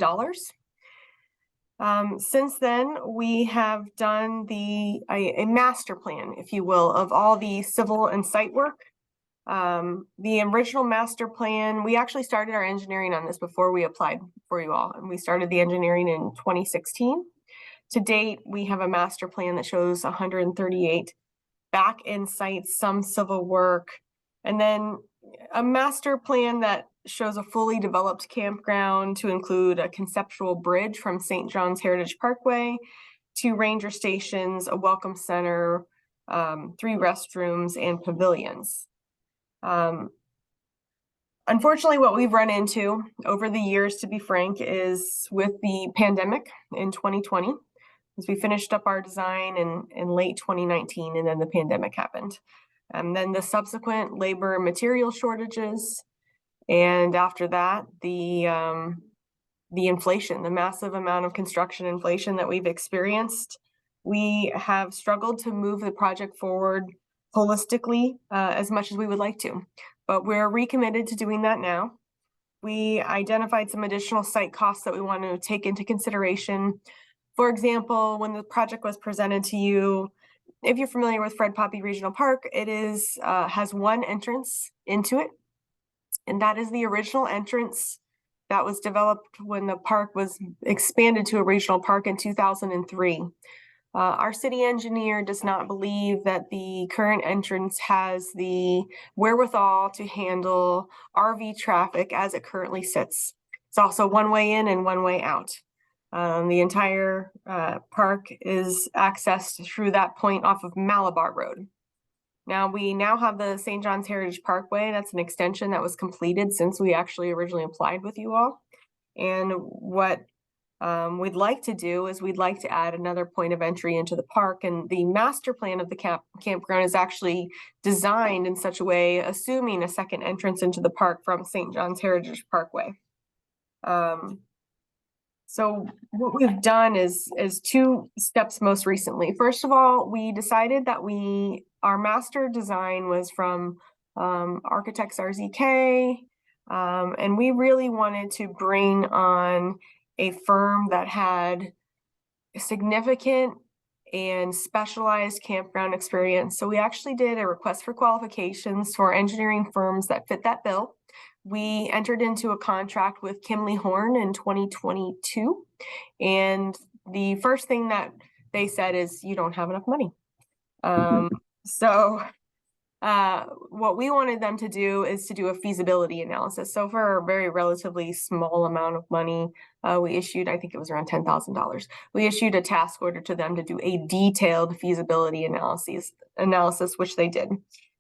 Since then, we have done a master plan, if you will, of all the civil and site work. The original master plan, we actually started our engineering on this before we applied for you all, and we started the engineering in 2016. To date, we have a master plan that shows 138 back-end sites, some civil work, and then a master plan that shows a fully developed campground to include a conceptual bridge from St. John's Heritage Parkway, 2 ranger stations, a welcome center, 3 restrooms, and pavilions. Unfortunately, what we've run into over the years, to be frank, is with the pandemic in 2020, as we finished up our design in late 2019, and then the pandemic happened. And then the subsequent labor and material shortages, and after that, the inflation, the massive amount of construction inflation that we've experienced. We have struggled to move the project forward holistically as much as we would like to, but we're recommitted to doing that now. We identified some additional site costs that we want to take into consideration. For example, when the project was presented to you, if you're familiar with Fred Poppy Regional Park, it has 1 entrance into it, and that is the original entrance that was developed when the park was expanded to a regional park in 2003. Our city engineer does not believe that the current entrance has the wherewithal to handle RV traffic as it currently sits. It's also 1 way in and 1 way out. The entire park is accessed through that point off of Malabar Road. Now, we now have the St. John's Heritage Parkway. That's an extension that was completed since we actually originally applied with you all. And what we'd like to do is we'd like to add another point of entry into the park. And the master plan of the campground is actually designed in such a way, assuming a second entrance into the park from St. John's Heritage Parkway. So what we've done is two steps most recently. First of all, we decided that our master design was from Architects RZK. And we really wanted to bring on a firm that had significant and specialized campground experience. So we actually did a request for qualifications for engineering firms that fit that bill. We entered into a contract with Kimley Horn in 2022. And the first thing that they said is, you don't have enough money. So what we wanted them to do is to do a feasibility analysis. So for a very relatively small amount of money, we issued, I think it was around $10,000. We issued a task order to them to do a detailed feasibility analysis, which they did.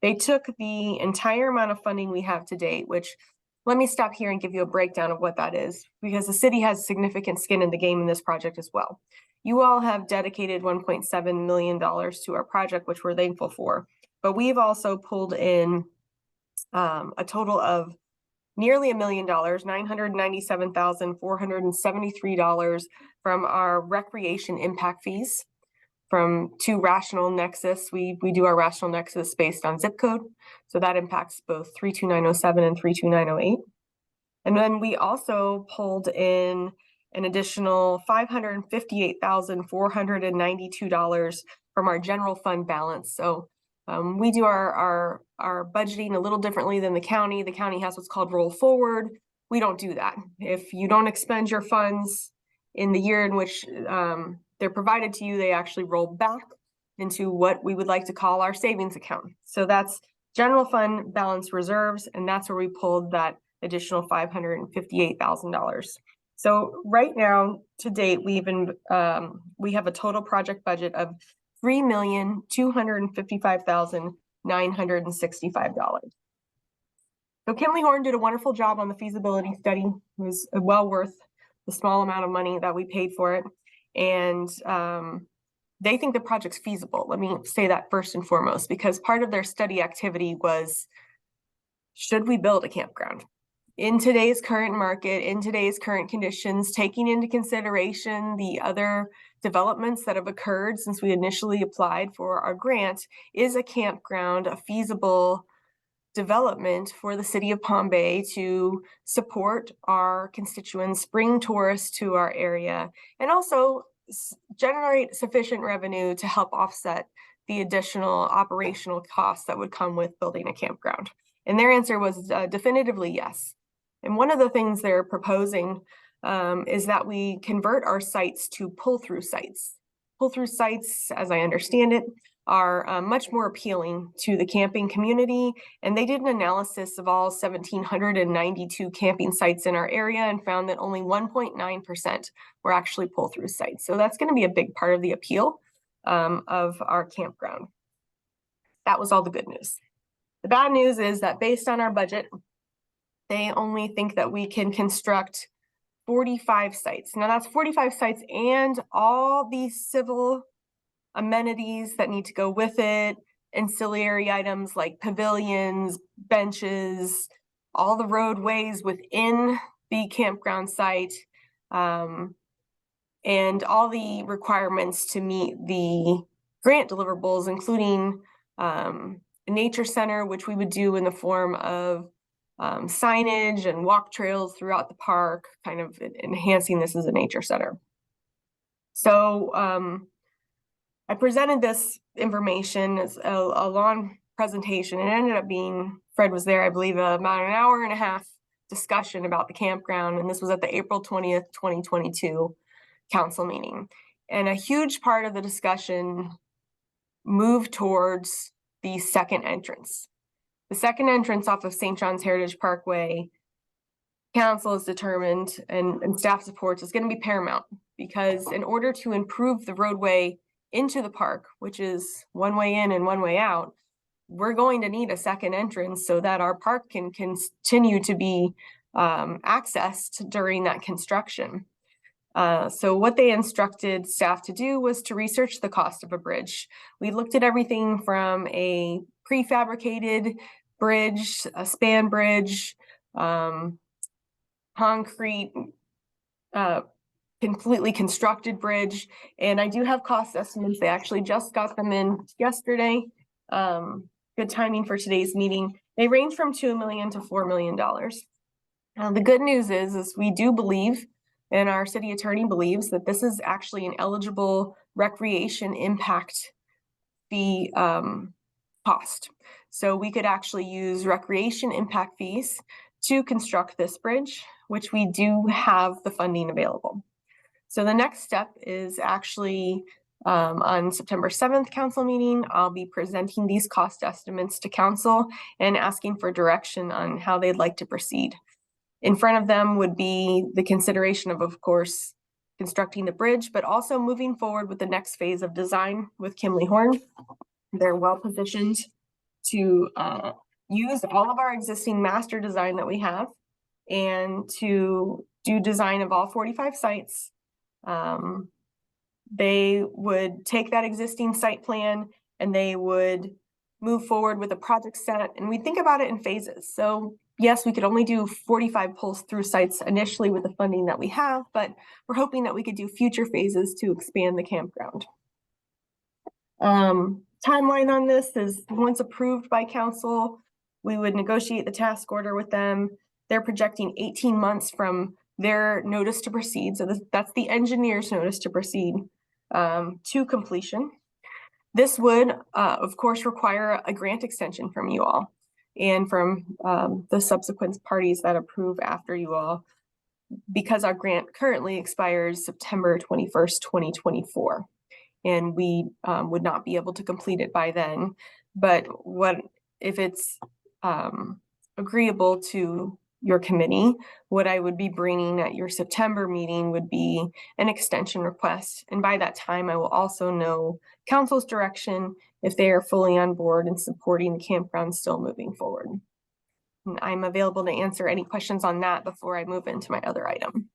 They took the entire amount of funding we have to date, which let me stop here and give you a breakdown of what that is, because the city has significant skin in the game in this project as well. You all have dedicated $1.7 million to our project, which we're thankful for. But we've also pulled in a total of nearly $1 million, $997,473 from our recreation impact fees from two rational nexus. We do our rational nexus based on zip code. So that impacts both 32907 and 32908. And then we also pulled in an additional $558,492 from our general fund balance. So we do our budgeting a little differently than the county. The county has what's called roll forward. We don't do that. If you don't expend your funds in the year in which they're provided to you, they actually roll back into what we would like to call our savings account. So that's general fund balance reserves, and that's where we pulled that additional $558,000. So right now, to date, we have a total project budget of $3,255,965. So Kimley Horn did a wonderful job on the feasibility study. It was well worth the small amount of money that we paid for it. And they think the project's feasible. Let me say that first and foremost, because part of their study activity was, should we build a campground? In today's current market, in today's current conditions, taking into consideration the other developments that have occurred since we initially applied for our grant, is a campground a feasible development for the city of Palm Bay to support our constituents, bring tourists to our area, and also generate sufficient revenue to help offset the additional operational costs that would come with building a campground? And their answer was definitively yes. And one of the things they're proposing is that we convert our sites to pull-through sites. Pull-through sites, as I understand it, are much more appealing to the camping community. And they did an analysis of all 1,792 camping sites in our area and found that only 1.9% were actually pull-through sites. So that's going to be a big part of the appeal of our campground. That was all the good news. The bad news is that based on our budget, they only think that we can construct 45 sites. Now that's 45 sites and all these civil amenities that need to go with it, ancillary items like pavilions, benches, all the roadways within the campground site, and all the requirements to meet the grant deliverables, including a nature center, which we would do in the form of signage and walk trails throughout the park, kind of enhancing this as a nature center. So I presented this information as a long presentation. It ended up being, Fred was there, I believe, about an hour and a half discussion about the campground. And this was at the April 20th, 2022 council meeting. And a huge part of the discussion moved towards the second entrance. The second entrance off of St. John's Heritage Parkway, council is determined and staff supports is going to be paramount, because in order to improve the roadway into the park, which is one way in and one way out, we're going to need a second entrance so that our park can continue to be accessed during that construction. So what they instructed staff to do was to research the cost of a bridge. We looked at everything from a prefabricated bridge, a span bridge, concrete completely constructed bridge. And I do have cost estimates. They actually just got them in yesterday. Good timing for today's meeting. They range from $2 million to $4 million. Now, the good news is we do believe, and our city attorney believes, that this is actually an eligible recreation impact fee cost. So we could actually use recreation impact fees to construct this bridge, which we do have the funding available. So the next step is actually on September 7th council meeting, I'll be presenting these cost estimates to council and asking for direction on how they'd like to proceed. In front of them would be the consideration of course, constructing the bridge, but also moving forward with the next phase of design with Kimley Horn. They're well positioned to use all of our existing master design that we have and to do design of all 45 sites. They would take that existing site plan and they would move forward with a project set, and we think about it in phases. So yes, we could only do 45 pulls through sites initially with the funding that we have, but we're hoping that we could do future phases to expand the campground. Timeline on this is once approved by council, we would negotiate the task order with them. They're projecting 18 months from their notice to proceed. So that's the engineer's notice to proceed to completion. This would, of course, require a grant extension from you all and from the subsequent parties that approve after you all, because our grant currently expires September 21st, 2024. And we would not be able to complete it by then. But what if it's agreeable to your committee, what I would be bringing at your September meeting would be an extension request. And by that time, I will also know council's direction if they are fully on board and supporting the campground still moving forward. And I'm available to answer any questions on that before I move into my other item.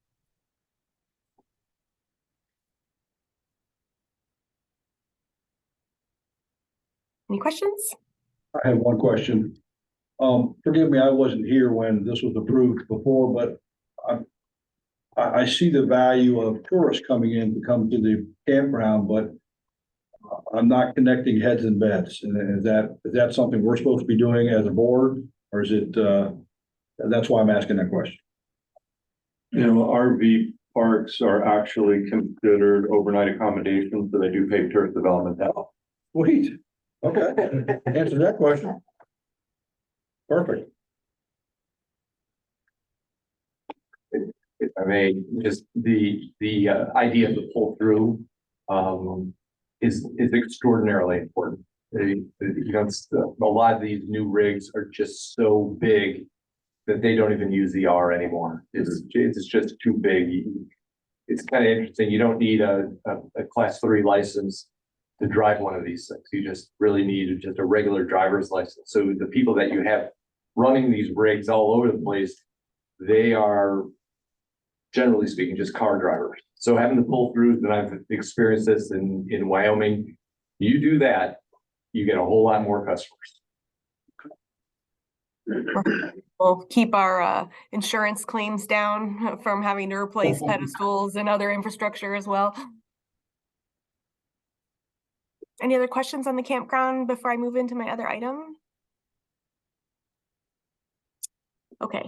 Any questions? I have one question. Forgive me, I wasn't here when this was approved before, but I see the value of tourists coming in to come to the campground, but I'm not connecting heads and beds. And is that something we're supposed to be doing as a board, or is it? That's why I'm asking that question. You know, RV parks are actually considered overnight accommodations, so they do pay tourist development tax. Sweet. Okay, answer that question. Perfect. If I may, just the idea of the pull through is extraordinarily important. You know, a lot of these new rigs are just so big that they don't even use the R anymore. It's just too big. It's kind of interesting. You don't need a class 3 license to drive one of these things. You just really need just a regular driver's license. So the people that you have running these rigs all over the place, they are, generally speaking, just car drivers. So having the pull throughs, and I've experienced this in Wyoming, you do that, you get a whole lot more customers. We'll keep our insurance claims down from having to replace pedestals and other infrastructure as well. Any other questions on the campground before I move into my other item? Okay,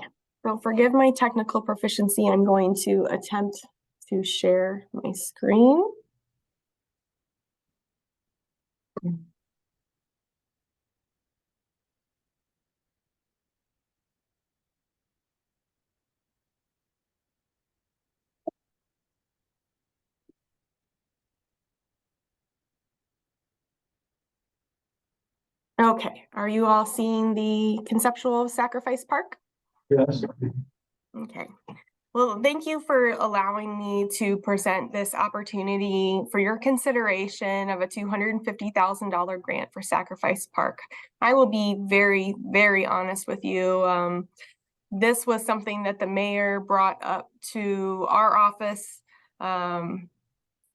so forgive my technical proficiency. I'm going to attempt to share my screen. Okay, are you all seeing the conceptual sacrifice park? Yes. Okay. Well, thank you for allowing me to present this opportunity for your consideration of a $250,000 grant for Sacrifice Park. I will be very, very honest with you. This was something that the mayor brought up to our office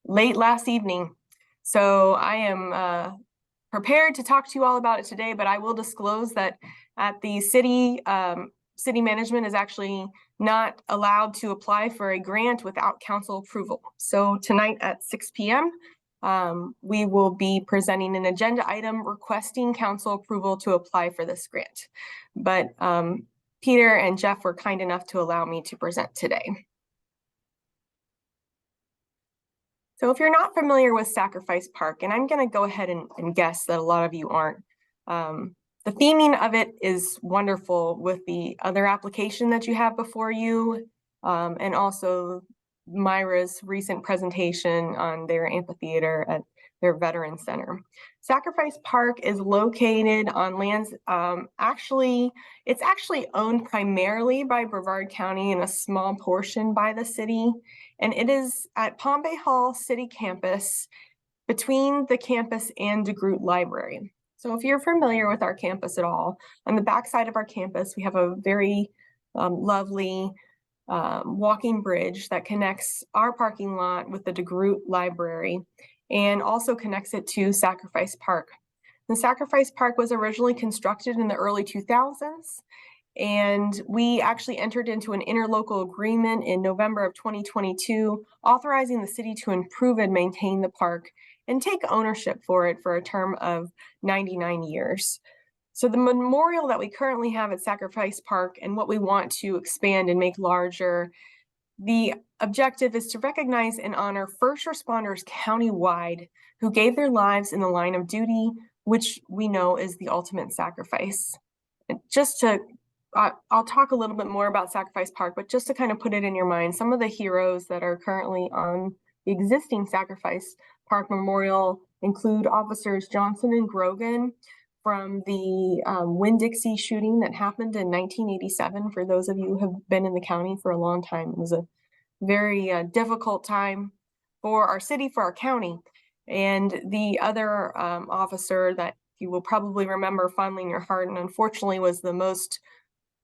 late last evening. So I am prepared to talk to you all about it today, but I will disclose that at the city city management is actually not allowed to apply for a grant without council approval. So tonight at 6 p.m., we will be presenting an agenda item requesting council approval to apply for this grant. But Peter and Jeff were kind enough to allow me to present today. So if you're not familiar with Sacrifice Park, and I'm going to go ahead and guess that a lot of you aren't, the theming of it is wonderful with the other application that you have before you, and also Myra's recent presentation on their amphitheater at their Veteran Center. Sacrifice Park is located on lands, it's actually owned primarily by Brevard County and a small portion by the city. And it is at Palm Bay Hall City Campus between the campus and DeGroote Library. So if you're familiar with our campus at all, on the backside of our campus, we have a very lovely walking bridge that connects our parking lot with the DeGroote Library and also connects it to Sacrifice Park. The Sacrifice Park was originally constructed in the early 2000s, and we actually entered into an interlocal agreement in November of 2022, authorizing the city to improve and maintain the park and take ownership for it for a term of 99 years. So the memorial that we currently have at Sacrifice Park and what we want to expand and make larger, the objective is to recognize and honor first responders countywide who gave their lives in the line of duty, which we know is the ultimate sacrifice. And just to, I'll talk a little bit more about Sacrifice Park, but just to kind of put it in your mind, some of the heroes that are currently on the existing Sacrifice Park Memorial include Officers Johnson and Grogan from the Winn-Dixie shooting that happened in 1987. For those of you who have been in the county for a long time, it was a very difficult time for our city, for our county. And the other officer that you will probably remember fondly in your heart, and unfortunately was the most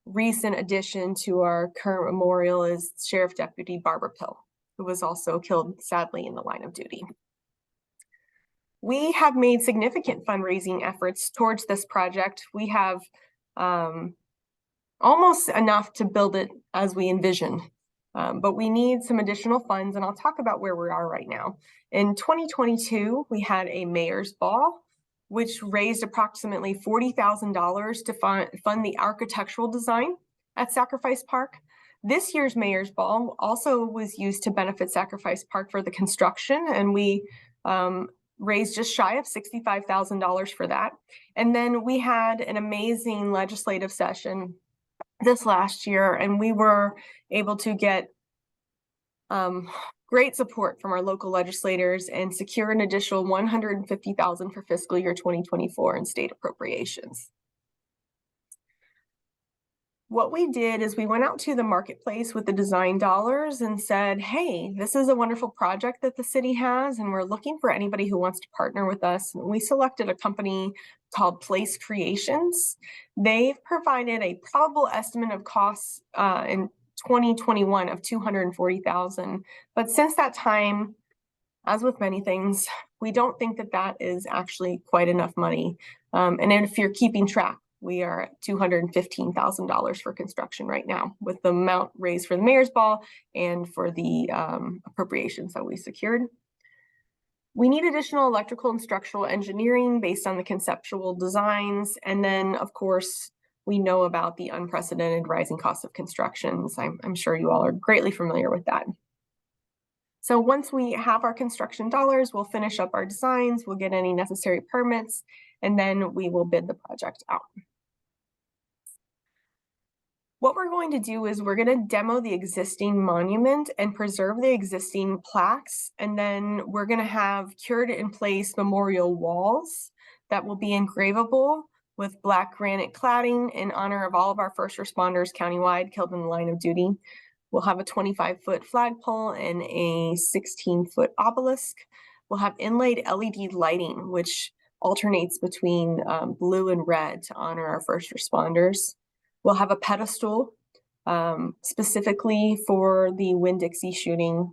recent addition to our current memorial, is Sheriff Deputy Barbara Pill, who was also killed sadly in the line of duty. We have made significant fundraising efforts towards this project. We have almost enough to build it as we envisioned, but we need some additional funds, and I'll talk about where we are right now. In 2022, we had a mayor's ball, which raised approximately $40,000 to fund the architectural design at Sacrifice Park. This year's mayor's ball also was used to benefit Sacrifice Park for the construction, and we raised just shy of $65,000 for that. And then we had an amazing legislative session this last year, and we were able to get great support from our local legislators and secure an additional $150,000 for fiscal year 2024 in state appropriations. What we did is we went out to the marketplace with the design dollars and said, hey, this is a wonderful project that the city has, and we're looking for anybody who wants to partner with us. And we selected a company called Place Creations. They've provided a probable estimate of costs in 2021 of $240,000. But since that time, as with many things, we don't think that that is actually quite enough money. And if you're keeping track, we are at $215,000 for construction right now, with the amount raised for the mayor's ball and for the appropriations that we secured. We need additional electrical and structural engineering based on the conceptual designs. And then, of course, we know about the unprecedented rising cost of construction. I'm sure you all are greatly familiar with that. So once we have our construction dollars, we'll finish up our designs, we'll get any necessary permits, and then we will bid the project out. What we're going to do is we're going to demo the existing monument and preserve the existing plaques, and then we're going to have cured in place memorial walls that will be engravable with black granite cladding in honor of all of our first responders countywide killed in the line of duty. We'll have a 25-foot flagpole and a 16-foot obelisk. We'll have inlaid LED lighting, which alternates between blue and red to honor our first responders. We'll have a pedestal specifically for the Winn-Dixie shooting,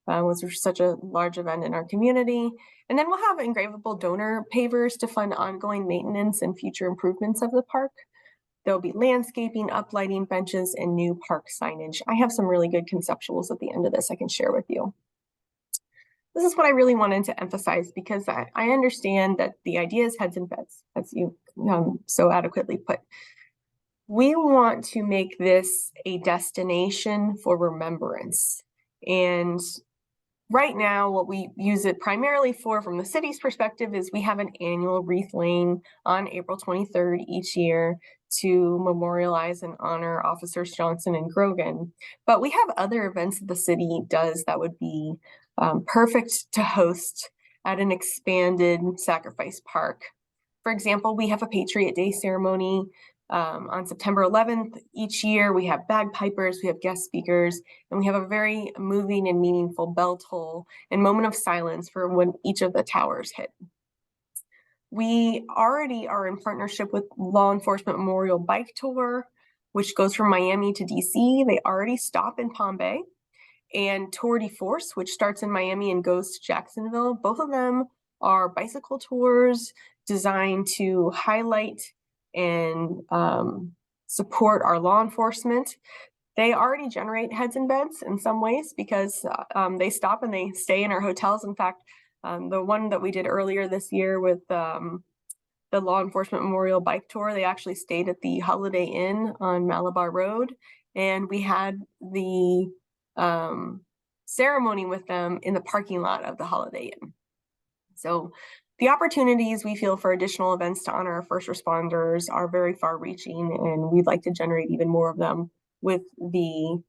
which was such a large event in our community. And then we'll have engravable donor pavers to fund ongoing maintenance and future improvements of the park. There'll be landscaping, uplighting, benches, and new park signage. I have some really good conceptuals at the end of this I can share with you. This is what I really wanted to emphasize because I understand that the idea is heads and beds, as you so adequately put. We want to make this a destination for remembrance. And right now, what we use it primarily for from the city's perspective is we have an annual wreath laying on April 23rd each year to memorialize and honor Officers Johnson and Grogan. But we have other events that the city does that would be perfect to host at an expanded sacrifice park. For example, we have a Patriot Day ceremony on September 11th each year. We have bagpipers, we have guest speakers, and we have a very moving and meaningful bell toll and moment of silence for when each of the towers hit. We already are in partnership with Law Enforcement Memorial Bike Tour, which goes from Miami to DC. They already stop in Palm Bay. And Tour de Force, which starts in Miami and goes to Jacksonville. Both of them are bicycle tours designed to highlight and support our law enforcement. They already generate heads and beds in some ways because they stop and they stay in our hotels. In fact, the one that we did earlier this year with the Law Enforcement Memorial Bike Tour, they actually stayed at the Holiday Inn on Malabar Road. And we had the ceremony with them in the parking lot of the Holiday Inn. So the opportunities we feel for additional events to honor our first responders are very far reaching, and we'd like to generate even more of them with the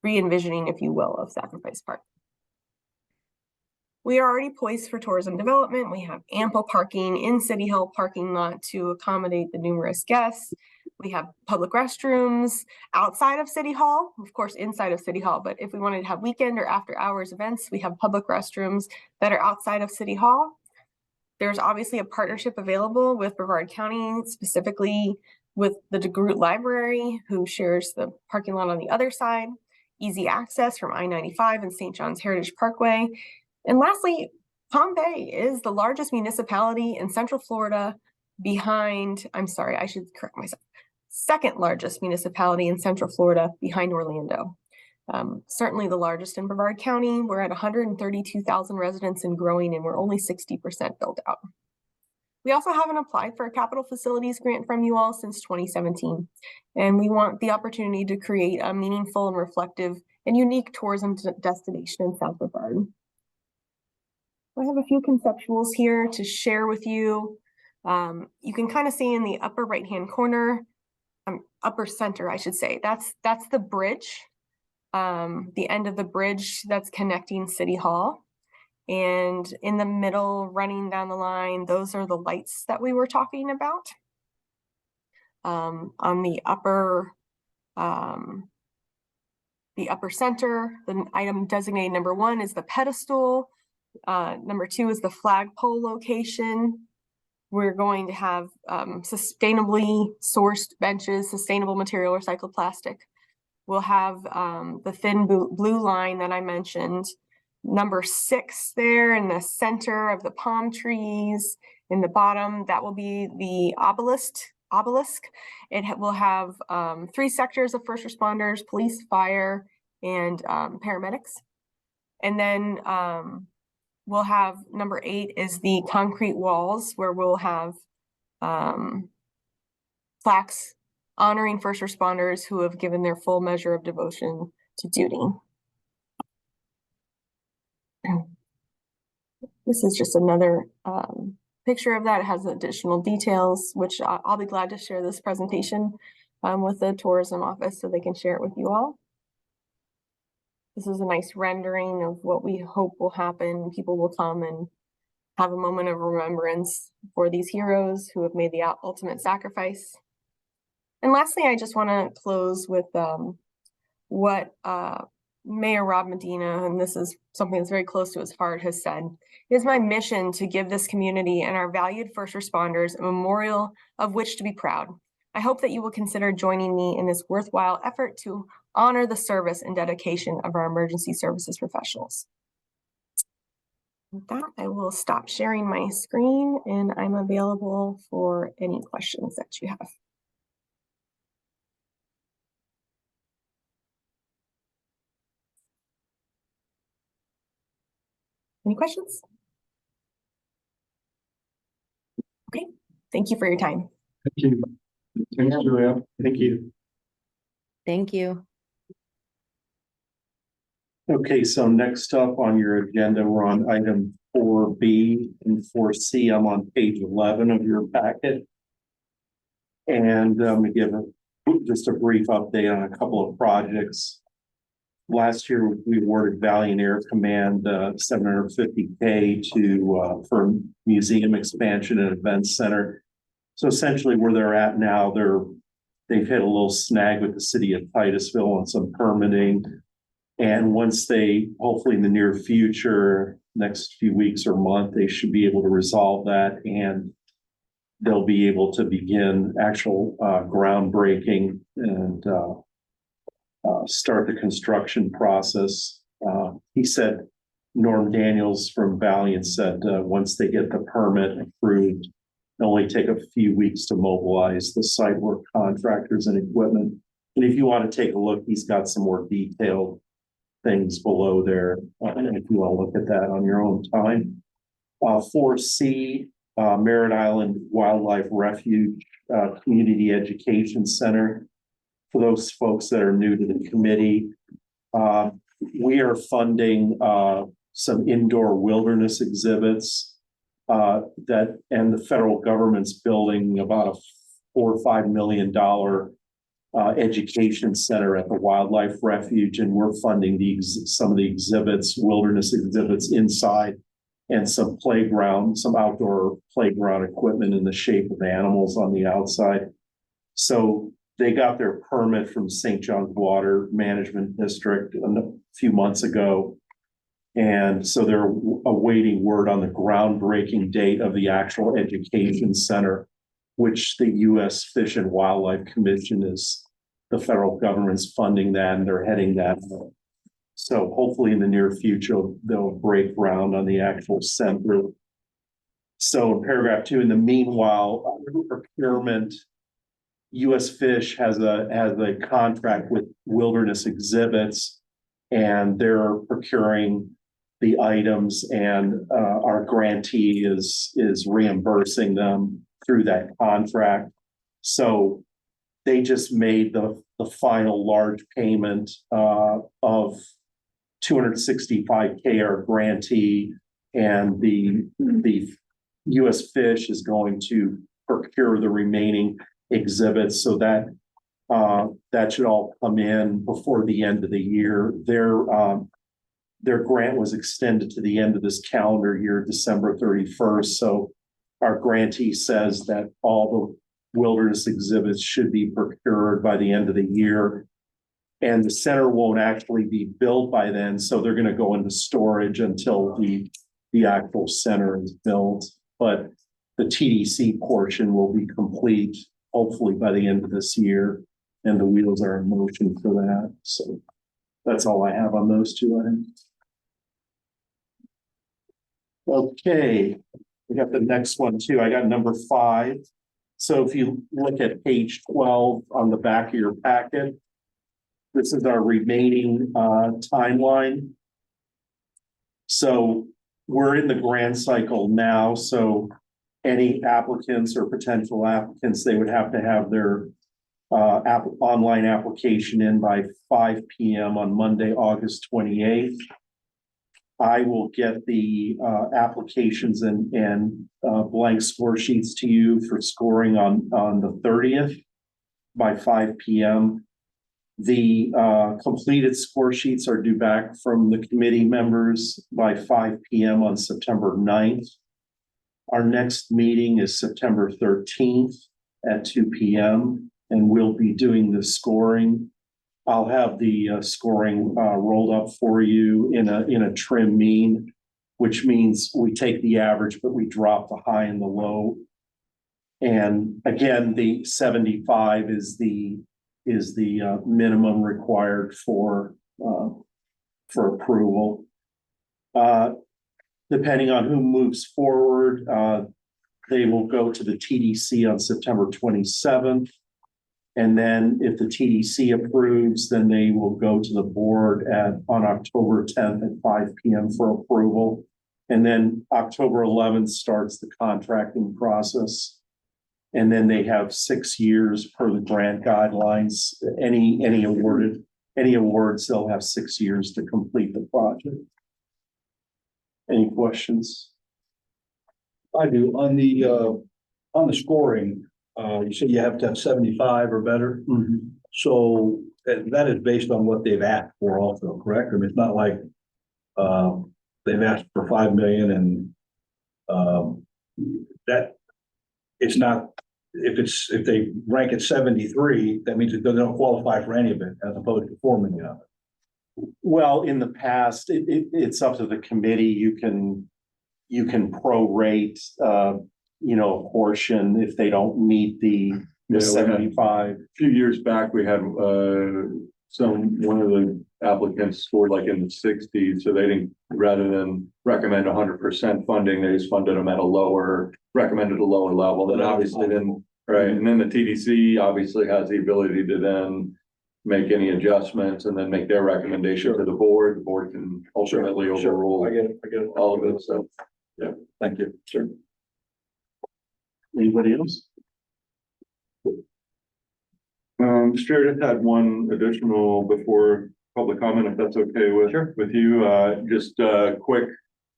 re-envisioning, if you will, of Sacrifice Park. We are already poised for tourism development. We have ample parking in City Hall parking lot to accommodate the numerous guests. We have public restrooms outside of City Hall, of course, inside of City Hall. But if we wanted to have weekend or after hours events, we have public restrooms that are outside of City Hall. There's obviously a partnership available with Brevard County, specifically with the DeGroot Library, who shares the parking lot on the other side. Easy access from I-95 and St. John's Heritage Parkway. And lastly, Palm Bay is the largest municipality in Central Florida behind, I'm sorry, I should correct myself, second largest municipality in Central Florida behind Orlando. Certainly the largest in Brevard County. We're at 132,000 residents and growing, and we're only 60% built out. We also haven't applied for a capital facilities grant from you all since 2017. And we want the opportunity to create a meaningful and reflective and unique tourism destination in South Brevard. I have a few conceptuals here to share with you. You can kind of see in the upper right-hand corner, upper center, I should say, that's the bridge, the end of the bridge that's connecting City Hall. And in the middle, running down the line, those are the lights that we were talking about. On the upper center, the item designated number 1 is the pedestal. Number 2 is the flagpole location. We're going to have sustainably sourced benches, sustainable material, recycled plastic. We'll have the thin blue line that I mentioned. Number 6 there in the center of the palm trees. In the bottom, that will be the obelisk. It will have 3 sectors of first responders, police, fire, and paramedics. And then we'll have number 8 is the concrete walls, where we'll have plaques honoring first responders who have given their full measure of devotion to duty. This is just another picture of that. It has additional details, which I'll be glad to share this presentation with the tourism office so they can share it with you all. This is a nice rendering of what we hope will happen. People will come and have a moment of remembrance for these heroes who have made the ultimate sacrifice. And lastly, I just want to close with what Mayor Rob Medina, and this is something that's very close to his heart, has said. It is my mission to give this community and our valued first responders a memorial of which to be proud. I hope that you will consider joining me in this worthwhile effort to honor the service and dedication of our emergency services professionals. With that, I will stop sharing my screen and I'm available for any questions that you have. Any questions? Okay, thank you for your time. Thank you. Thanks, Julia. Thank you. Thank you. Okay, so next up on your agenda, we're on item 4B and 4C. I'm on page 11 of your packet. And we give just a brief update on a couple of projects. Last year, we awarded Valiant Air Command $750K to for museum expansion and events center. So essentially where they're at now, they've hit a little snag with the city of Titusville on some permitting. And once they, hopefully in the near future, next few weeks or month, they should be able to resolve that and they'll be able to begin actual groundbreaking and start the construction process. He said, Norm Daniels from Valiant said, once they get the permit approved, it'll only take a few weeks to mobilize the site work contractors and equipment. And if you want to take a look, he's got some more detailed things below there. If you want to look at that on your own time. 4C, Merritt Island Wildlife Refuge Community Education Center. For those folks that are new to the committee, we are funding some indoor wilderness exhibits and the federal government's building about a $4 or $5 million education center at the wildlife refuge, and we're funding some of the exhibits, wilderness exhibits inside, and some outdoor playground equipment in the shape of animals on the outside. So they got their permit from St. John's Water Management District a few months ago. And so they're awaiting word on the groundbreaking date of the actual education center, which the U.S. Fish and Wildlife Commission is the federal government's funding that, and they're heading that. So hopefully in the near future, they'll break ground on the actual center. So in paragraph 2, in the meanwhile, procurement, U.S. Fish has a contract with Wilderness Exhibits, and they're procuring the items, and our grantee is reimbursing them through that contract. So they just made the final large payment of $265K, our grantee, and the U.S. Fish is going to procure the remaining exhibits, so that should all come in before the end of the year. Their grant was extended to the end of this calendar year, December 31st. So our grantee says that all the wilderness exhibits should be procured by the end of the year. And the center won't actually be built by then. So they're going to go into storage until the actual center is built. But the TDC portion will be complete, hopefully by the end of this year. And the wheels are in motion for that. So that's all I have on those two items. Okay, we got the next one too. I got number 5. So if you look at page 12 on the back of your packet, this is our remaining timeline. So we're in the grant cycle now. So any applicants or potential applicants, they would have to have their online application in by 5 p.m. on Monday, August 28th. I will get the applications and blank score sheets to you for scoring on the 30th by 5 p.m. The completed score sheets are due back from the committee members by 5 p.m. on September 9th. Our next meeting is September 13th at 2 p.m. and we'll be doing the scoring. I'll have the scoring rolled up for you in a trim mean, which means we take the average, but we drop the high and the low. And again, the 75 is the minimum required for approval. The depending on who moves forward, they will go to the TDC on September 27th. And then if the TDC approves, then they will go to the board on October 10th at 5 p.m. for approval. And then October 11th starts the contracting process. And then they have 6 years per the grant guidelines. Any awards, they'll have 6 years to complete the project. Any questions? I do. On the scoring, you said you have to have 75 or better. So that is based on what they've asked for also, correct? I mean, it's not like they've asked for 5 million and that it's not, if they rank at 73, that means that they don't qualify for any of it as opposed to 4 million of it. Well, in the past, it's up to the committee. You can prorate, a portion if they don't meet the 75. A few years back, we had one of the applicants scored like in the 60s, so they didn't, rather than recommend 100% funding, they just funded them at recommended a lower level. Then obviously right, and then the TDC obviously has the ability to then make any adjustments and then make their recommendation to the board. The board can ultimately overrule I get it. all of it. So, yeah, thank you. Sure. Anybody else? Stuart, I had one additional before public comment, if that's okay with you. Just a quick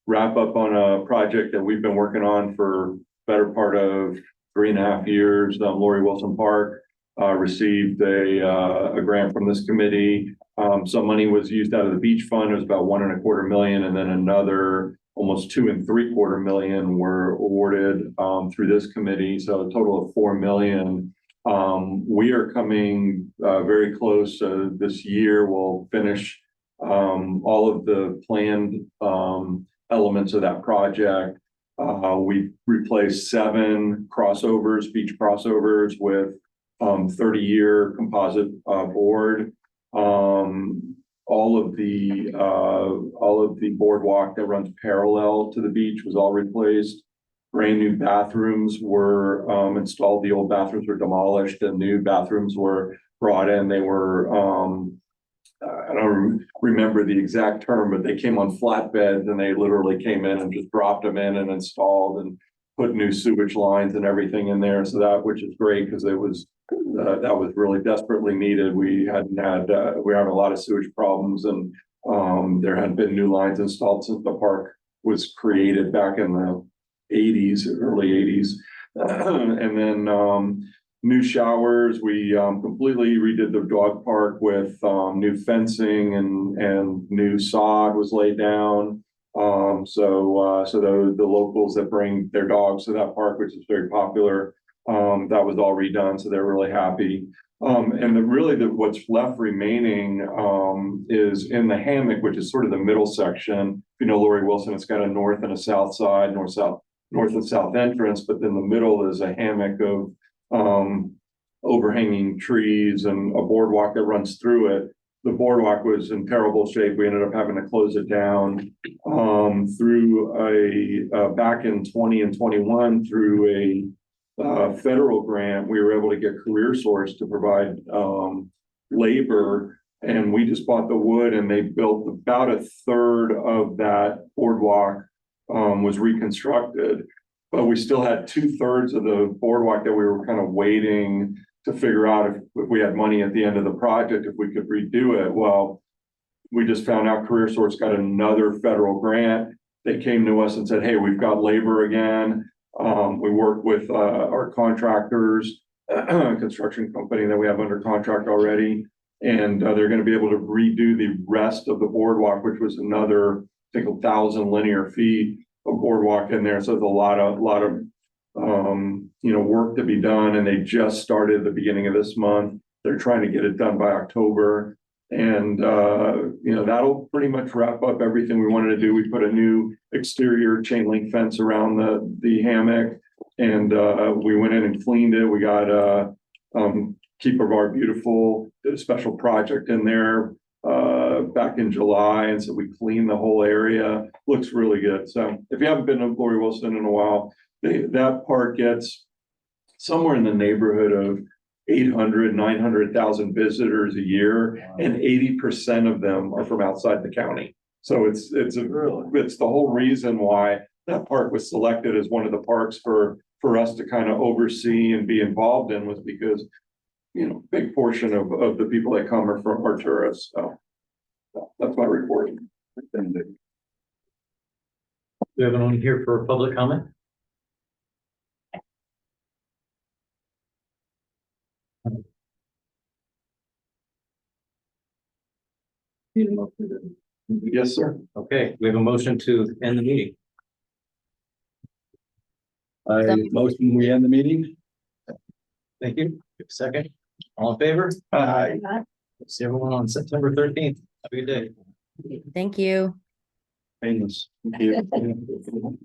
wrap up on a project that we've been working on for better part of 3.5 years. Lori Wilson Park received a grant from this committee. Some money was used out of the beach fund. It was about $1.25 million, and then another almost $2.75 million were awarded through this committee. So a total of $4 million. We are coming very close. This year we'll finish all of the planned elements of that project. We replaced 7 crossovers, beach crossovers with 30-year composite board. All of the boardwalk that runs parallel to the beach was all replaced. Brand new bathrooms were installed. The old bathrooms were demolished and new bathrooms were brought in. They were, I don't remember the exact term, but they came on flatbeds and they literally came in and just dropped them in and installed and put new sewage lines and everything in there. So that, which is great because it was, that was really desperately needed. We were having a lot of sewage problems, and there had been new lines installed since the park was created back in the early 80s. And then new showers. We completely redid the dog park with new fencing and new sod was laid down. So the locals that bring their dogs to that park, which is very popular, that was all redone. So they're really happy. And what's left remaining is in the hammock, which is sort of the middle section. If you know Lori Wilson, it's got a north and a south side, north and south entrance, but then the middle is a hammock of overhanging trees and a boardwalk that runs through it. The boardwalk was in terrible shape. We ended up having to close it down through back in 20 and 21 through a federal grant. We were able to get CareerSource to provide labor, and we just bought the wood, and they built about a third of that boardwalk was reconstructed, but we still had 2/3 of the boardwalk that we were kind of waiting to figure out if we had money at the end of the project, if we could redo it. Well, we just found out CareerSource got another federal grant. They came to us and said, hey, we've got labor again. We worked with our contractors, construction company that we have under contract already, and they're going to be able to redo the rest of the boardwalk, which was another, I think, 1,000 linear feet of boardwalk in there. So there's a lot of work to be done, and they just started the beginning of this month. They're trying to get it done by October, and that'll pretty much wrap up everything we wanted to do. We put a new exterior chain link fence around the hammock, and we went in and cleaned it. We got Keep of Our Beautiful, did a special project in there back in July, and so we cleaned the whole area. Looks really good. So if you haven't been to Glory Wilson in a while, that park gets somewhere in the neighborhood of 900,000 visitors a year, and 80% of them are from outside the county. So it's the whole reason why that park was selected as one of the parks for us to kind of oversee and be involved in, was because, you know, big portion of the people that come are from our tourists. So that's my report. Do we have anyone here for public comment? Yes, sir. Okay, we have a motion to end the meeting. I motion we end the meeting. Thank you. Second, all in favor? Aye. See everyone on September 13th. Have a good day. Thank you. Painless. Thank you.